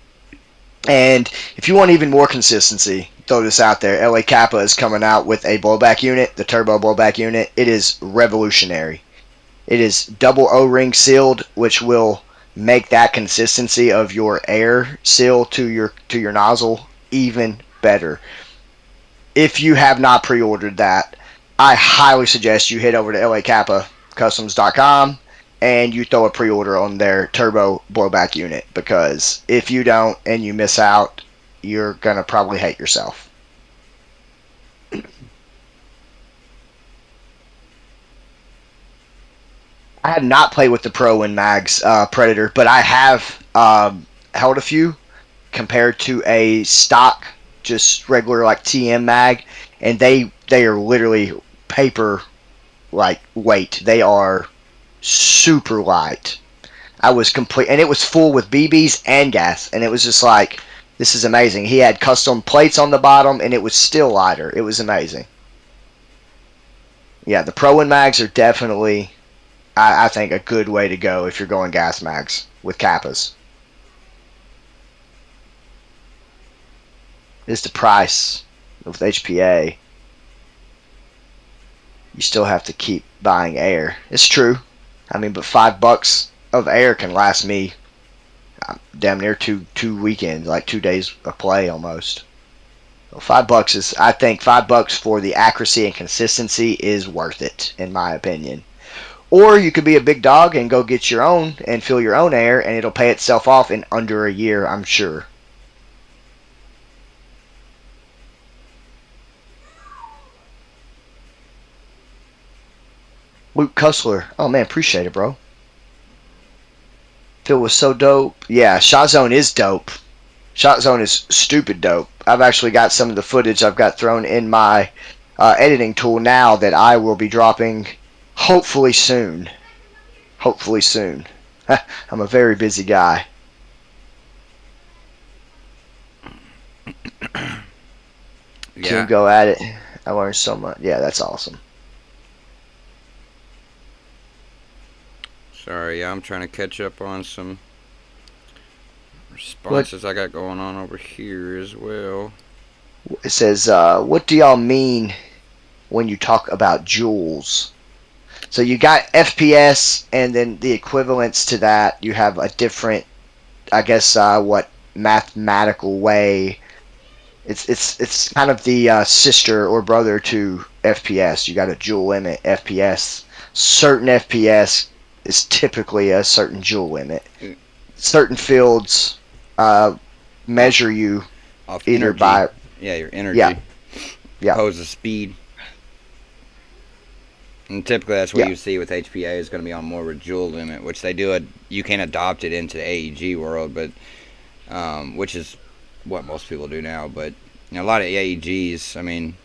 And if you want even more consistency, throw this out there. LA Kappa is coming out with a blowback unit, the turbo blowback unit. It is revolutionary. It is double O-ring sealed, which will make that consistency of your air seal to your nozzle even better. If you have not pre-ordered that, I highly suggest you head over to lakappacustoms.com and you throw a pre-order on their turbo blowback unit, because if you don't and you miss out, you're going to probably hate yourself. I have not played with the Pro and Mags Predator, but I have held a few compared to a stock, just regular like TM mag, and they are literally paper like weight. They are super light. I was complete, and it was full with BBs and gas, and it was just like, this is amazing. He had custom plates on the bottom, and it was still lighter. It was amazing. Yeah, the Pro and Mags are definitely, I think, a good way to go if you're going gas mags with Kappas. Is the price with HPA. You still have to keep buying air. It's true. I mean, but $5 of air can last me damn near two weekends, like 2 days of play almost. So $5 is, I think, $5 for the accuracy and consistency is worth it, in my opinion. Or you could be a big dog and go get your own and fill your own air, and it'll pay itself off in under a year, I'm sure. Luke Cussler. Oh man, appreciate it, bro. Phil was so dope. Yeah, Shot Zone is dope. Shot Zone is stupid dope. I've actually got some of the footage I've got thrown in my editing tool now that I will be dropping hopefully soon. Hopefully soon. I'm a very busy guy. Yeah. Team go at it. I learned so much. Yeah, that's awesome. Sorry, I'm trying to catch up on some responses I got going on over here as well. It says, what do y'all mean when you talk about joules? So you got FPS, and then the equivalents to that, you have a different, I guess, what mathematical way. It's kind of the sister or brother to FPS. You got a joule limit FPS. Certain FPS is typically a certain joule limit. Certain fields measure you off either energy. by your energy. Yeah. Opposed to speed. And typically that's what you see with HPA is going to be on more of a joule limit, which they do. You can adopt it into the AEG world, but which is what most people do now. But a lot of AEGs, I mean,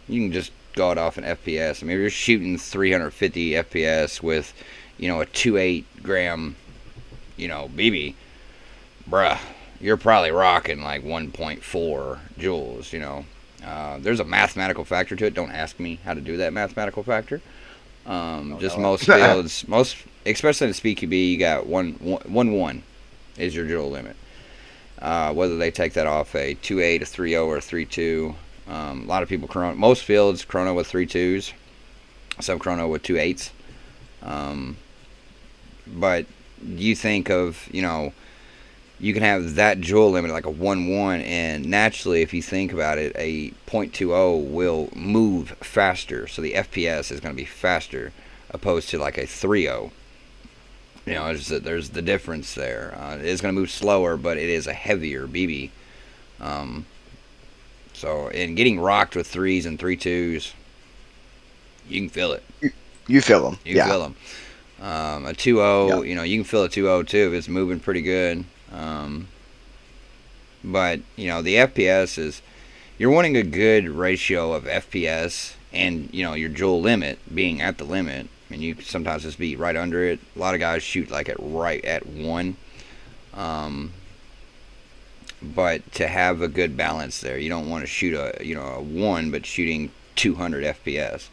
you can just go it off an FPS. I mean, if you're shooting 350 FPS with, a 2.8 gram, BB, bruh, you're probably rocking like 1.4 joules, There's a mathematical factor to it. Don't ask me how to do that mathematical factor. Most fields, especially in the SpeedQB, you got one is your joule limit. Whether they take that off a 2.8, a 3.0, or a 3.2. A lot of people most fields chrono with 3.2s, some chrono with 2.8s. But you think of, you can have that joule limit like a 1.1, and naturally, if you think about it, a 0.20 will move faster, so the FPS is going to be faster opposed to like a 3.0. There's the difference there. It is going to move slower, but it is a heavier BB. So in getting rocked with 3s and 3.2s, you can feel it. You feel them. You feel them. A 2.0, you can feel a 2.0 too if it's moving pretty good. But the FPS is, you're wanting a good ratio of FPS and your joule limit being at the limit. I mean, you sometimes just be right under it. A lot of guys shoot like right at 1. But to have a good balance there, you don't want to shoot a 1 but shooting 200 FPS.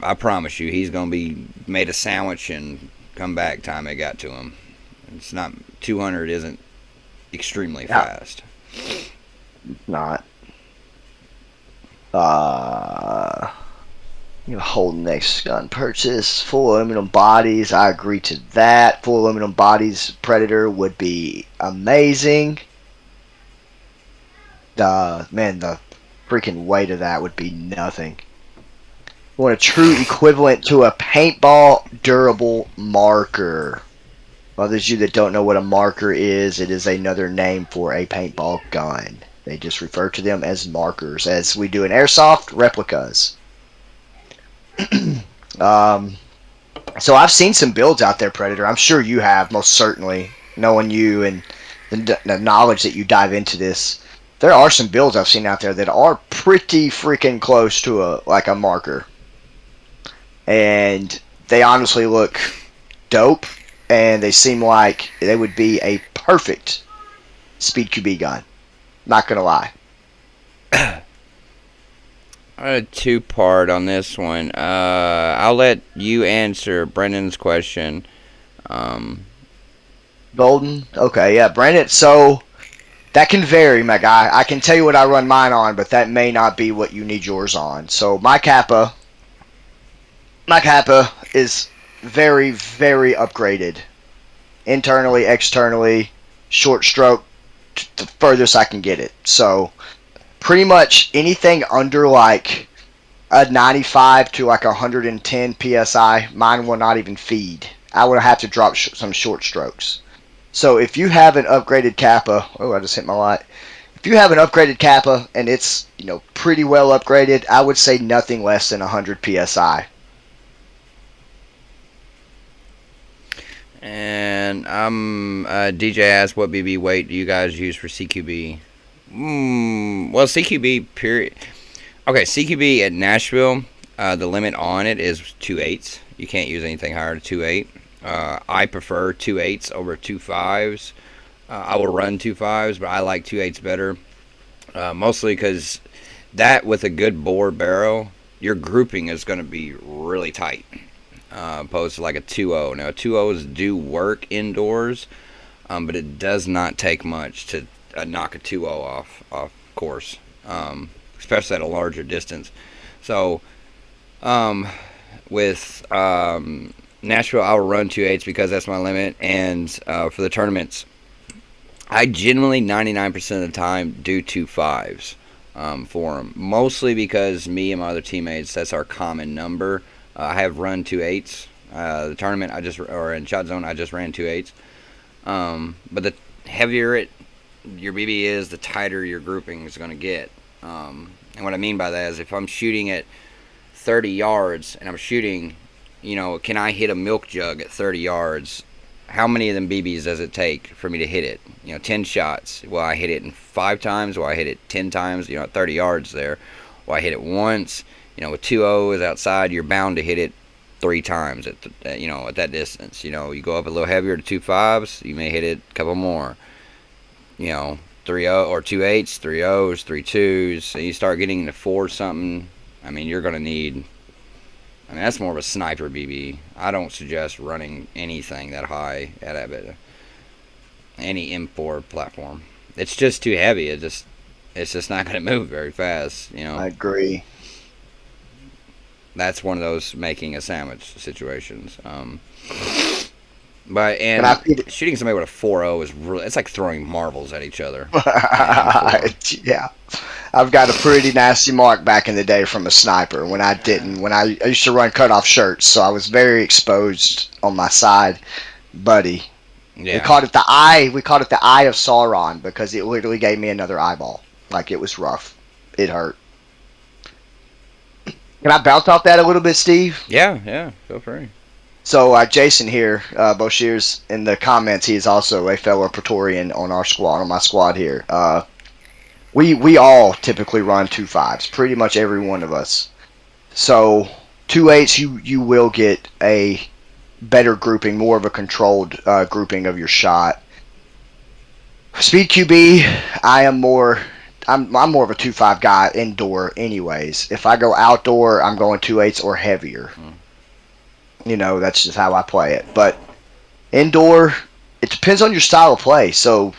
I promise you, he's gonna be made a sandwich and come back time it got to him. It's not 200 isn't extremely fast. Not. Holden next gun purchase. Full aluminum bodies. I agree to that. Full aluminum bodies Predator would be amazing. The freaking weight of that would be nothing. You want a true equivalent to a paintball durable marker. For those of you that don't know what a marker is, it is another name for a paintball gun. They just refer to them as markers, as we do in airsoft replicas. So I've seen some builds out there, Predator. I'm sure you have, most certainly, knowing you and the knowledge that you dive into this. There are some builds I've seen out there that are pretty freaking close to a marker. And they honestly look dope, and they seem like they would be a perfect SpeedQB gun. Not gonna lie. A two-part on this one. I'll let you answer Brendan's question. Golden? Okay, yeah, Brendan. So that can vary, my guy. I can tell you what I run mine on, but that may not be what you need yours on. So my Kappa is very, very upgraded. Internally, externally, short stroke, the furthest I can get it. So pretty much anything under like a 95 to like 110 PSI, mine will not even feed. I would have to drop some short strokes. So if you have an upgraded Kappa, oh, I just hit my light. If you have an upgraded Kappa and it's, pretty well upgraded, I would say nothing less than 100 PSI. And DJ asked, what BB weight do you guys use for CQB? Well, CQB period. Okay, CQB at Nashville, the limit on it is 2.8s. You can't use anything higher than 2.8. I prefer 2.8s over 2.5s. I will run 2.5s, but I like 2.8s better. Mostly because that with a good bore barrel, your grouping is going to be really tight. opposed to like a 2.0. Now 2.0s do work indoors, but it does not take much to knock a 2.0 off course, especially at a larger distance. So with Nashville, I'll run 2.8s because that's my limit, and for the tournaments, I generally 99% of the time do 2.5s for them, mostly because me and my other teammates, that's our common number. I have run 2.8s. The tournament or in shot zone, I just ran 2.8s. But the heavier your BB is, the tighter your grouping is going to get. And what I mean by that is if I'm shooting at 30 yards and I'm shooting, can I hit a milk jug at 30 yards? How many of them BBs does it take for me to hit it? 10 shots. Will I hit it in 5 times? Will I hit it 10 times? At 30 yards there. Will I hit it once? With 2.0s outside, you're bound to hit it 3 times at that distance. You go up a little heavier to 2.5s, you may hit it a couple more. 3.0 or 2.8s, 3.0s, 3.2s, and you start getting into 4 something. You're gonna need. That's more of a sniper BB. I don't suggest running anything that high at any M4 platform. It's just too heavy. It's just not gonna move very fast. I agree. That's one of those making a sandwich situations. Shooting somebody with a 4.0 is really, it's like throwing marbles at each other. Yeah. I've got a pretty nasty mark back in the day from a sniper when I used to run cutoff shirts, so I was very exposed on my side. Buddy. Yeah. We called it the eye of Sauron because it literally gave me another eyeball. Like, it was rough. It hurt. Can I bounce off that a little bit, Steve? Yeah, feel free. So Jason here, Boshears, in the comments, he is also a fellow Praetorian on my squad here. We all typically run 2.5s, pretty much every one of us. So 2.8s, you will get a better grouping, more of a controlled grouping of your shot. Speed QB, I'm more of a 2.5 guy indoor anyways. If I go outdoor, I'm going 2.8s or heavier. That's just how I play it. But indoor, it depends on your style of play. So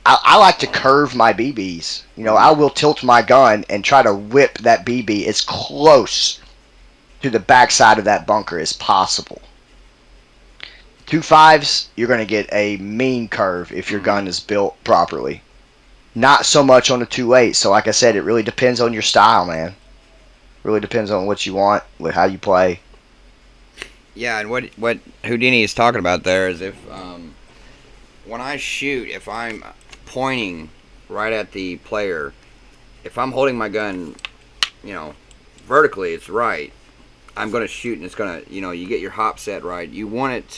I like to curve my BBs. I will tilt my gun and try to whip that BB as close to the backside of that bunker as possible. 2.5s, you're going to get a mean curve if your gun is built properly. Not so much on a 2.8. So like I said, it really depends on your style, man. Really depends on what you want, how you play. Yeah, and what Houdini is talking about there is if when I shoot, if I'm pointing right at the player, if I'm holding my gun, vertically, it's right. I'm going to shoot, and it's going to, you get your hop set right. You don't want it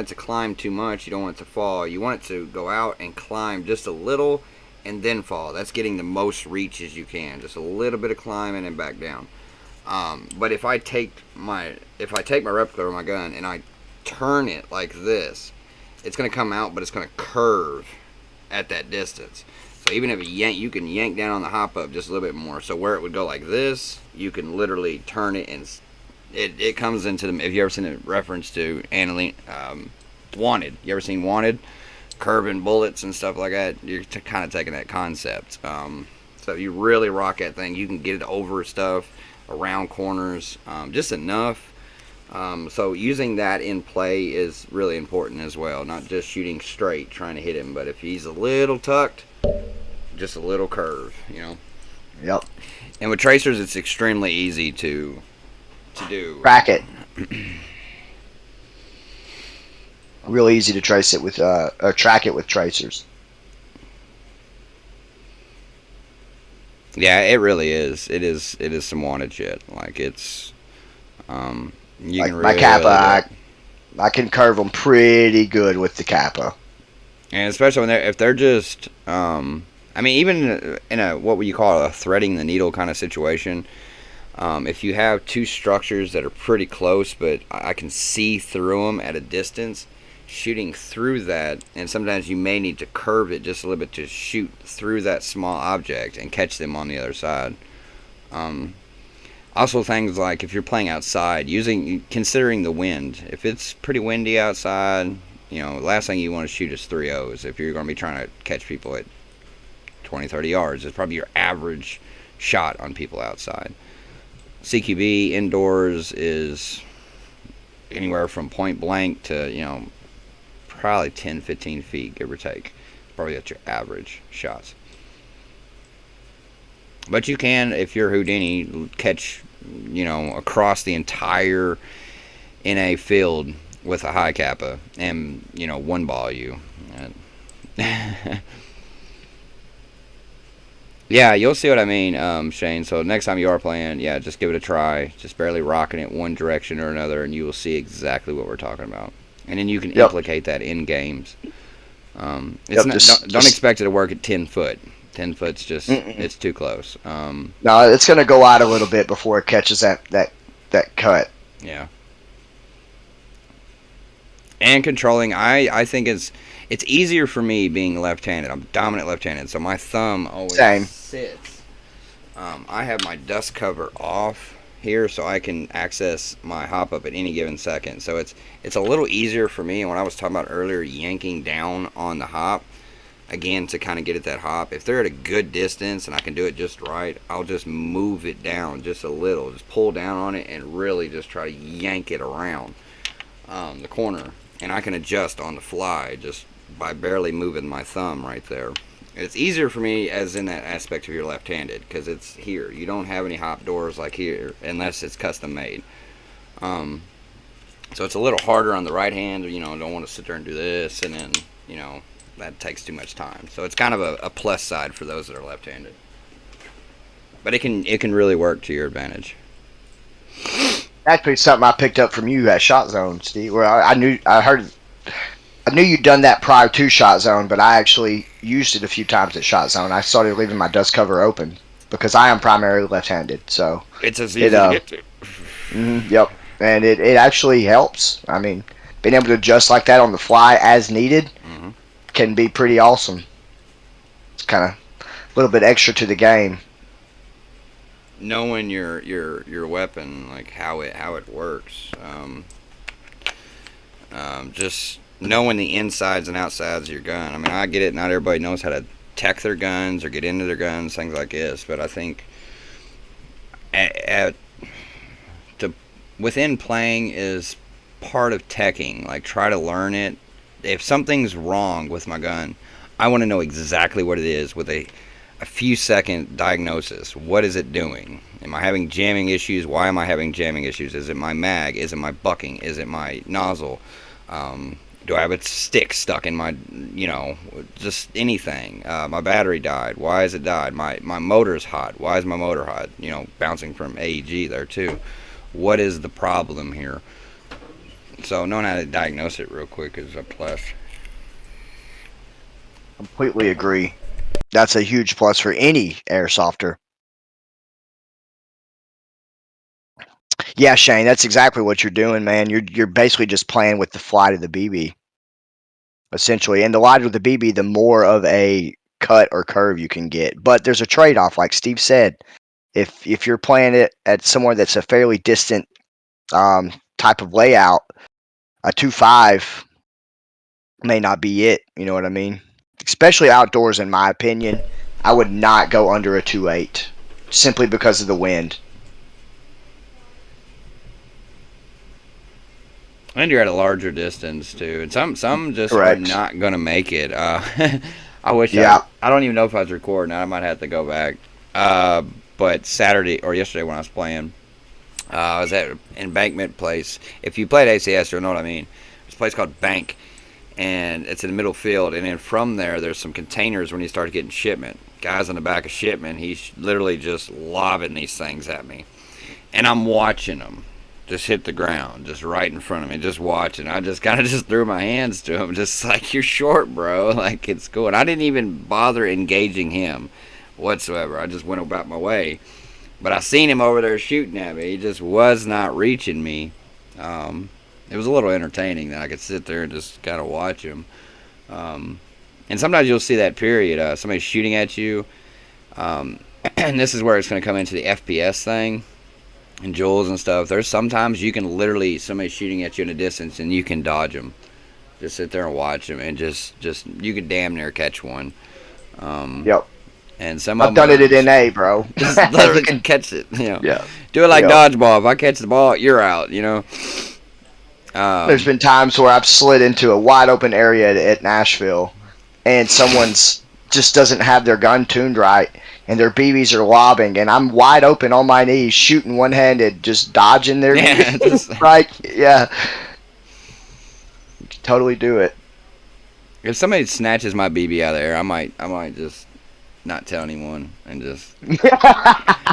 to climb too much. You don't want it to fall. You want it to go out and climb just a little and then fall. That's getting the most reach as you can. Just a little bit of climbing and back down. But if I take my replica or my gun and I turn it like this, it's going to come out, but it's going to curve at that distance. So even if you can yank down on the hop up just a little bit more. So where it would go like this, you can literally turn it, and it comes into the. If you ever seen a reference to Wanted, you ever seen Wanted? Curving bullets and stuff like that. You're kind of taking that concept. So if you really rock that thing, you can get it over stuff, around corners, just enough. So using that in play is really important as well. Not just shooting straight, trying to hit him, but if he's a little tucked, just a little curve, Yep. And with tracers, it's extremely easy to do. Track it. Real easy to trace it with, or track it with tracers. Yeah, it really is. It is some Wanted shit. Like, it's you like can my really Kappa, I can curve them pretty good with the Kappa. And especially if they're just even in a what would you call a threading the needle kind of situation. If you have two structures that are pretty close, but I can see through them at a distance, shooting through that, and sometimes you may need to curve it just a little bit to shoot through that small object and catch them on the other side. Also, things like if you're playing outside, considering the wind. If it's pretty windy outside, last thing you want to shoot is 3-0s. If you're going to be trying to catch people at 20, 30 yards, it's probably your average shot on people outside. CQB indoors is anywhere from point blank to, probably 10, 15 feet, give or take. Probably that's your average shots. But you can, if you're Houdini, catch, across the entire NA field with a high kappa and, one ball you. Yeah, you'll see what I mean, Shane. So next time you are playing, just give it a try. Just barely rocking it one direction or another, and you will see exactly what we're talking about. And then you can implicate that in games. Don't expect it to work at 10 foot. 10 foot's just it's too close. No, it's going to go out a little bit before it catches that cut. Yeah. And controlling, I think it's easier for me being left-handed. I'm dominant left-handed, so my thumb always sits. I have my dust cover off here, so I can access my hop up at any given second. So it's a little easier for me. And when I was talking about earlier, yanking down on the hop, again, to kind of get at that hop, if they're at a good distance and I can do it just right, I'll just move it down just a little, just pull down on it and really just try to yank it around the corner. And I can adjust on the fly just by barely moving my thumb right there. It's easier for me as in that aspect of you're left-handed because it's here. You don't have any hop doors like here unless it's custom made. So it's a little harder on the right hand. Don't want to sit there and do this and then, that takes too much time. So it's kind of a plus side for those that are left-handed. But it can really work to your advantage. Actually, something I picked up from you at Shot Zone, Steve. Where I knew you'd done that prior to Shot Zone, but I actually used it a few times at Shot Zone. I started leaving my dust cover open because I am primarily left-handed. So it's as easy to get to. Yep, and it actually helps. I mean, being able to adjust like that on the fly as needed can be pretty awesome. It's kind of a little bit extra to the game. Knowing your weapon, like how it works, just knowing the insides and outsides of your gun. I mean, I get it. Not everybody knows how to tech their guns or get into their guns, things like this. But I think within playing is part of teching. Like, try to learn it. If something's wrong with my gun, I want to know exactly what it is with a few second diagnosis. What is it doing? Am I having jamming issues? Why am I having jamming issues? Is it my mag? Is it my bucking? Is it my nozzle? Do I have a stick stuck in my, just anything? My battery died. Why has it died? My motor's hot. Why is my motor hot? Bouncing from AEG there too. What is the problem here? So knowing how to diagnose it real quick is a plus. Completely agree. That's a huge plus for any airsofter. Yeah, Shane, that's exactly what you're doing, man. You're basically just playing with the flight of the BB, essentially. And the lighter the BB, the more of a cut or curve you can get. But there's a trade-off, like Steve said. If you're playing it at somewhere that's a fairly distant type of layout, a 2.5 may not be it. You know what I mean? Especially outdoors, in my opinion, I would not go under a 2.8 simply because of the wind. And you're at a larger distance too, and some just Correct. are not gonna make it. I wish. Yeah. I don't even know if I was recording. I might have to go back. But Saturday or yesterday when I was playing, I was at an embankment place. If you played ACS, you'll know what I mean. There's a place called Bank, and it's in the middle field. And then from there's some containers when you start getting shipment. Guys on the back of shipment, he's literally just lobbing these things at me, and I'm watching them just hit the ground, just right in front of me, just watching. I just kind of just threw my hands to him, just like, you're short, bro. Like, it's cool. And I didn't even bother engaging him whatsoever. I just went about my way. But I seen him over there shooting at me. He just was not reaching me. It was a little entertaining that I could sit there and just kind of watch him. And sometimes you'll see that period. Somebody's shooting at you. And this is where it's going to come into the FPS thing. and Jules and stuff. There's sometimes you can literally somebody shooting at you in a distance and you can dodge them. Just sit there and watch them, and just you could damn near catch one. Yep. And some I've of them done it at NA, bro. just literally can catch it. Yeah. Do it like Yep. dodgeball. If I catch the ball, you're out. There's been times where I've slid into a wide open area at Nashville, and someone's just doesn't have their gun tuned right, and their BBs are lobbing, and I'm wide open on my knees, shooting one-handed, just dodging their BBs. Right? Yeah. Totally do it. If somebody snatches my BB out of there, I might just not tell anyone and just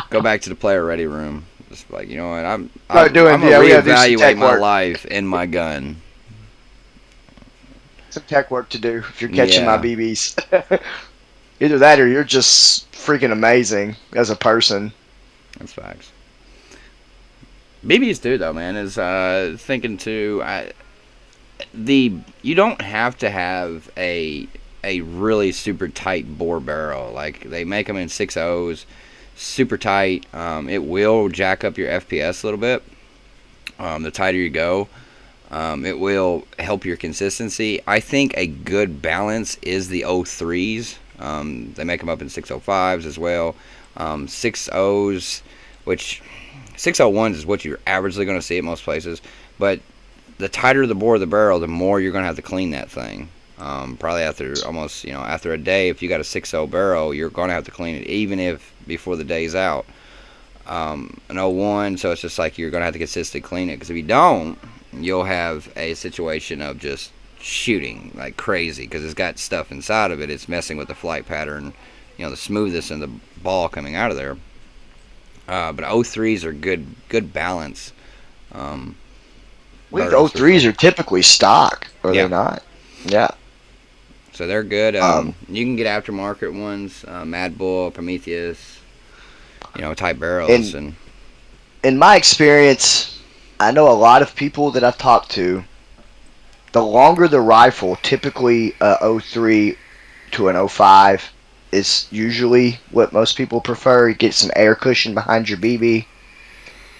go back to the player ready room. Just like, you know what, I'm gonna reevaluate my life and my gun. Some tech work to do if you're catching my BBs. Either that or you're just freaking amazing as a person. That's facts. BBs too, though, man, is thinking too. You don't have to have a really super tight bore barrel. Like, they make them in 6.0s, super tight. It will jack up your FPS a little bit. The tighter you go, it will help your consistency. I think a good balance is the 03s. They make them up in 605s as well. 6.0s, which 6.01s is what you're averagely going to see at most places. But the tighter the bore of the barrel, the more you're going to have to clean that thing. Probably after after a day, if you got a 6.0 barrel, you're going to have to clean it, even if before the day's out. An 01, so it's just like you're going to have to consistently clean it, because if you don't, you'll have a situation of just shooting like crazy, because it's got stuff inside of it. It's messing with the flight pattern, the smoothness and the ball coming out of there. But 03s are good balance. I think the 03s are typically stock, or they're not. Yeah. So they're good. You can get aftermarket ones, Mad Bull, Prometheus, type barrels. In my experience, I know a lot of people that I've talked to, the longer the rifle, typically a 03 to an 05 is usually what most people prefer. You get some air cushion behind your BB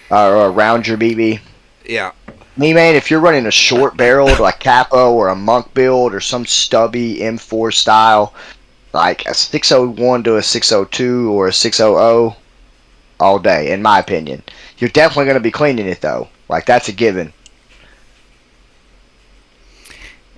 or around your BB. Yeah. Me, man, if you're running a short barreled like Capo or a Monk build or some stubby M4 style, like a 601 to a 602 or a 600, all day, in my opinion. You're definitely going to be cleaning it, though. Like, that's a given.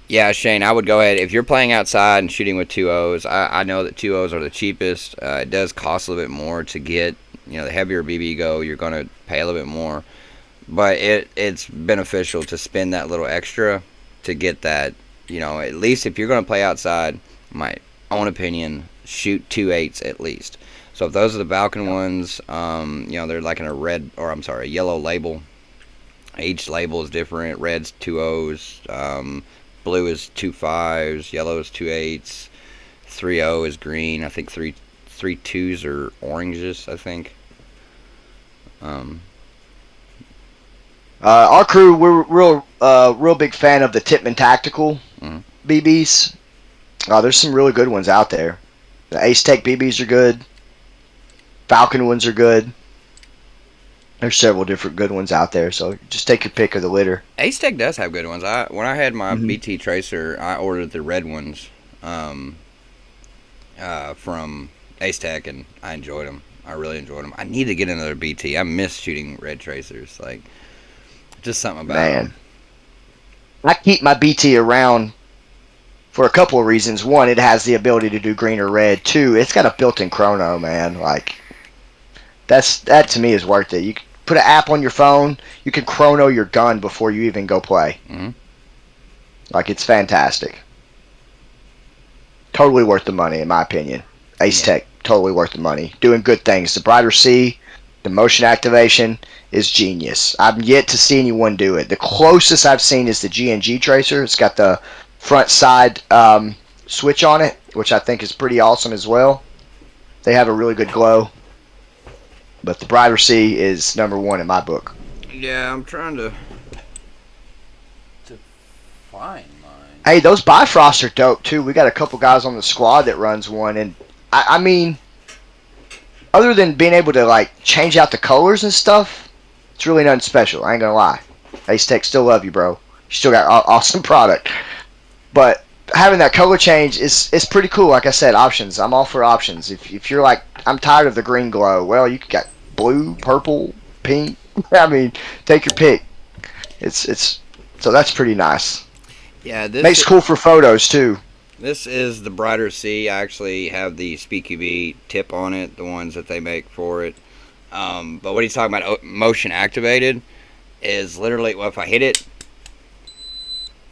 Yeah, Shane, I would go ahead. If you're playing outside and shooting with 2.0s, I know that 2.0s are the cheapest. It does cost a little bit more to get, the heavier BB you go, you're going to pay a little bit more. But it's beneficial to spend that little extra to get that, at least if you're going to play outside, my own opinion, shoot 2.8s at least. So if those are the Balkan ones, they're like in a yellow label. Each label is different. Red's 2.0s, blue is 2.5s, yellow is 2.8s, 3.0 is green. I think 3.2s are oranges, I think. Our crew, we're real big fan of the Tippmann Tactical BBs. There's some really good ones out there. The Ace Tech BBs are good. Falcon ones are good. There's several different good ones out there, so just take your pick of the litter. Ace Tech does have good ones. When I had my BT Tracer, I ordered the red ones from Ace Tech, and I enjoyed them. I really enjoyed them. I need to get another BT. I miss shooting red tracers. Like, just something about them. I keep my BT around for a couple of reasons. One, it has the ability to do green or red. Two, it's got a built-in chrono, man. Like, that to me is worth it. You can put an app on your phone. You can chrono your gun before you even go play. Mm-hmm. Like, it's fantastic. Totally worth the money, in my opinion. Ace Tech, totally worth the money. Doing good things. The Brighter C, the motion activation is genius. I've yet to see anyone do it. The closest I've seen is the GNG Tracer. It's got the front side switch on it, which I think is pretty awesome as well. They have a really good glow. But the Brighter C is number one in my book. Yeah, I'm trying to find mine. Hey, those Bifrosts are dope too. We got a couple guys on the squad that runs one, and I mean, other than being able to like change out the colors and stuff, It's really nothing special. I ain't gonna lie. Ace Tech still love you, bro. You still got awesome product. But having that color change is pretty cool. Like I said, options. I'm all for options. If you're like, I'm tired of the green glow. Well, you got blue, purple, pink. I mean, take your pick. It's so that's pretty nice. Yeah, Makes cool for photos too. This is the Brighter C. I actually have the SpeedQB tip on it, the ones that they make for it. But what he's talking about, motion activated, is literally, well, if I hit it,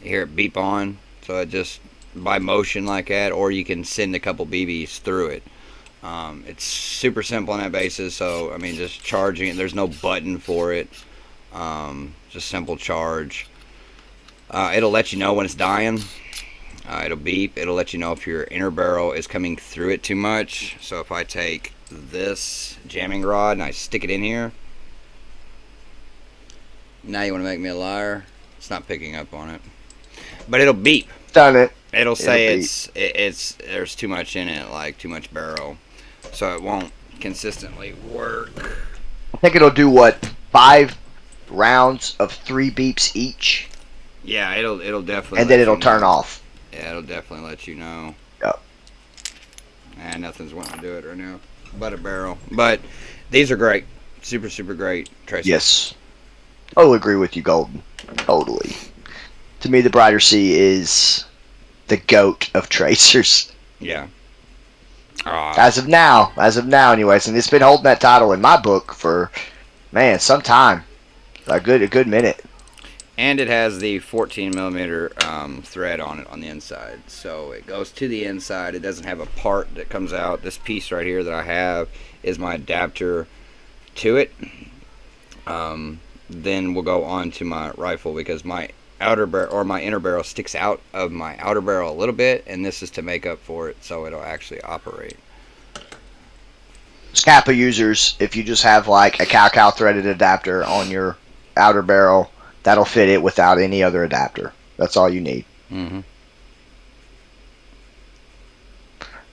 you hear it beep on. So it just, by motion like that, or you can send a couple BBs through it. It's super simple on that basis. So, I mean, just charging it. There's no button for it. Just simple charge. It'll let you know when it's dying. It'll beep. It'll let you know if your inner barrel is coming through it too much. So if I take this jamming rod and I stick it in here, now you want to make me a liar? It's not picking up on it, but it'll beep. Done it. It'll say it's there's too much in it, like too much barrel, so it won't consistently work. I think it'll do what, 5 rounds of 3 beeps each. Yeah, it'll definitely. And then it'll turn off. Yeah, it'll definitely let you know. Yep. And nothing's wanting to do it right now, but a barrel. But these are great, super great tracers. Yes, I'll agree with you, Golden. Totally. To me, the Brighter C is the GOAT of tracers. Yeah. As of now, anyways, and it's been holding that title in my book for, man, some time, a good minute. And it has the 14 millimeter thread on it on the inside, so it goes to the inside. It doesn't have a part that comes out. This piece right here that I have is my adapter to it. Then we'll go on to my rifle because my outer barrel or my inner barrel sticks out of my outer barrel a little bit, and this is to make up for it, so it'll actually operate. Scappa users, if you just have like a cow threaded adapter on your outer barrel, that'll fit it without any other adapter. That's all you need. Mm-hmm.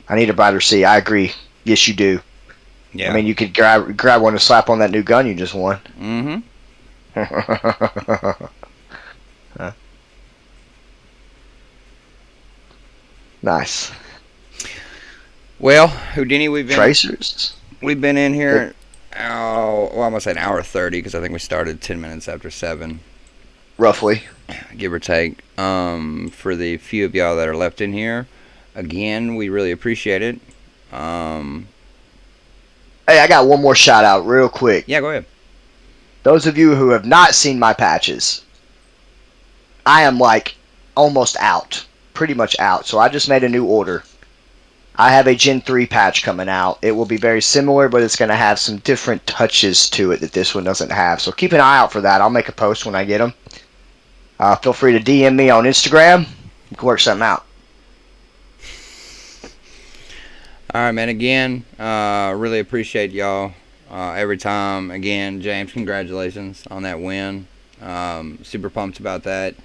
I need a Brighter C. I agree. Yes, you do. Yeah. I mean, you could grab one to slap on that new gun you just won. Mm-hmm. Huh. Nice. Well, Houdini, we've been in here. Oh, well, I'm gonna say an hour 30 because I think we started 10 minutes after 7. Roughly, give or take. For the few of y'all that are left in here, again, we really appreciate it. Hey, I got one more shout out real quick. Yeah, go ahead. Those of you who have not seen my patches, I am like almost out, pretty much out. So I just made a new order. I have a Gen 3 patch coming out. It will be very similar, but it's going to have some different touches to it that this one doesn't have. So keep an eye out for that. I'll make a post when I get them. Feel free to DM me on Instagram. We can work something out. All right, man. Again, really appreciate y'all every time. Again, James, congratulations on that win. Super pumped about that.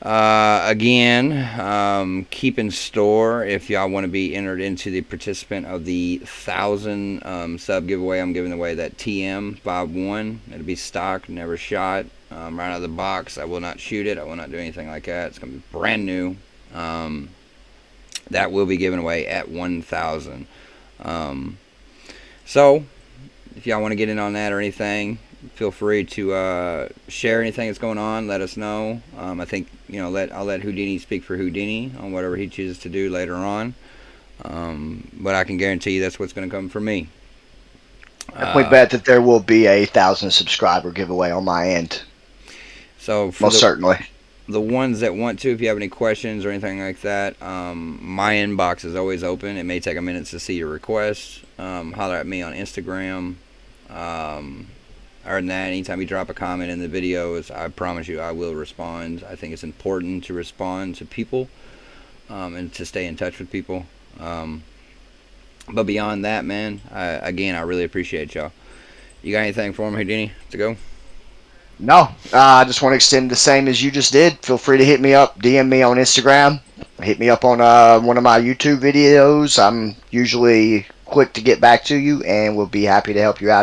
Again, keep in store if y'all want to be entered into the participant of the 1,000 sub giveaway. I'm giving away that TM51. It'll be stock, never shot, right out of the box. I will not shoot it. I will not do anything like that. It's gonna be brand new. That will be given away at 1,000. So if y'all want to get in on that or anything, feel free to share anything that's going on. Let us know. I think I'll let Houdini speak for Houdini on whatever he chooses to do later on. But I can guarantee you that's what's going to come from me. We bet that there will be a 1,000 subscriber giveaway on my end. So most certainly, the ones that want to, if you have any questions or anything like that, my inbox is always open. It may take a minute to see your request. Holler at me on Instagram. Other than that, anytime you drop a comment in the videos, I promise you I will respond. I think it's important to respond to people and to stay in touch with people. But beyond that, man, I really appreciate y'all. You got anything for me, Houdini, to go? No, I just want to extend the same as you just did. Feel free to hit me up, DM me on Instagram, hit me up on one of my YouTube videos. I'm usually quick to get back to you, and we'll be happy to help you out.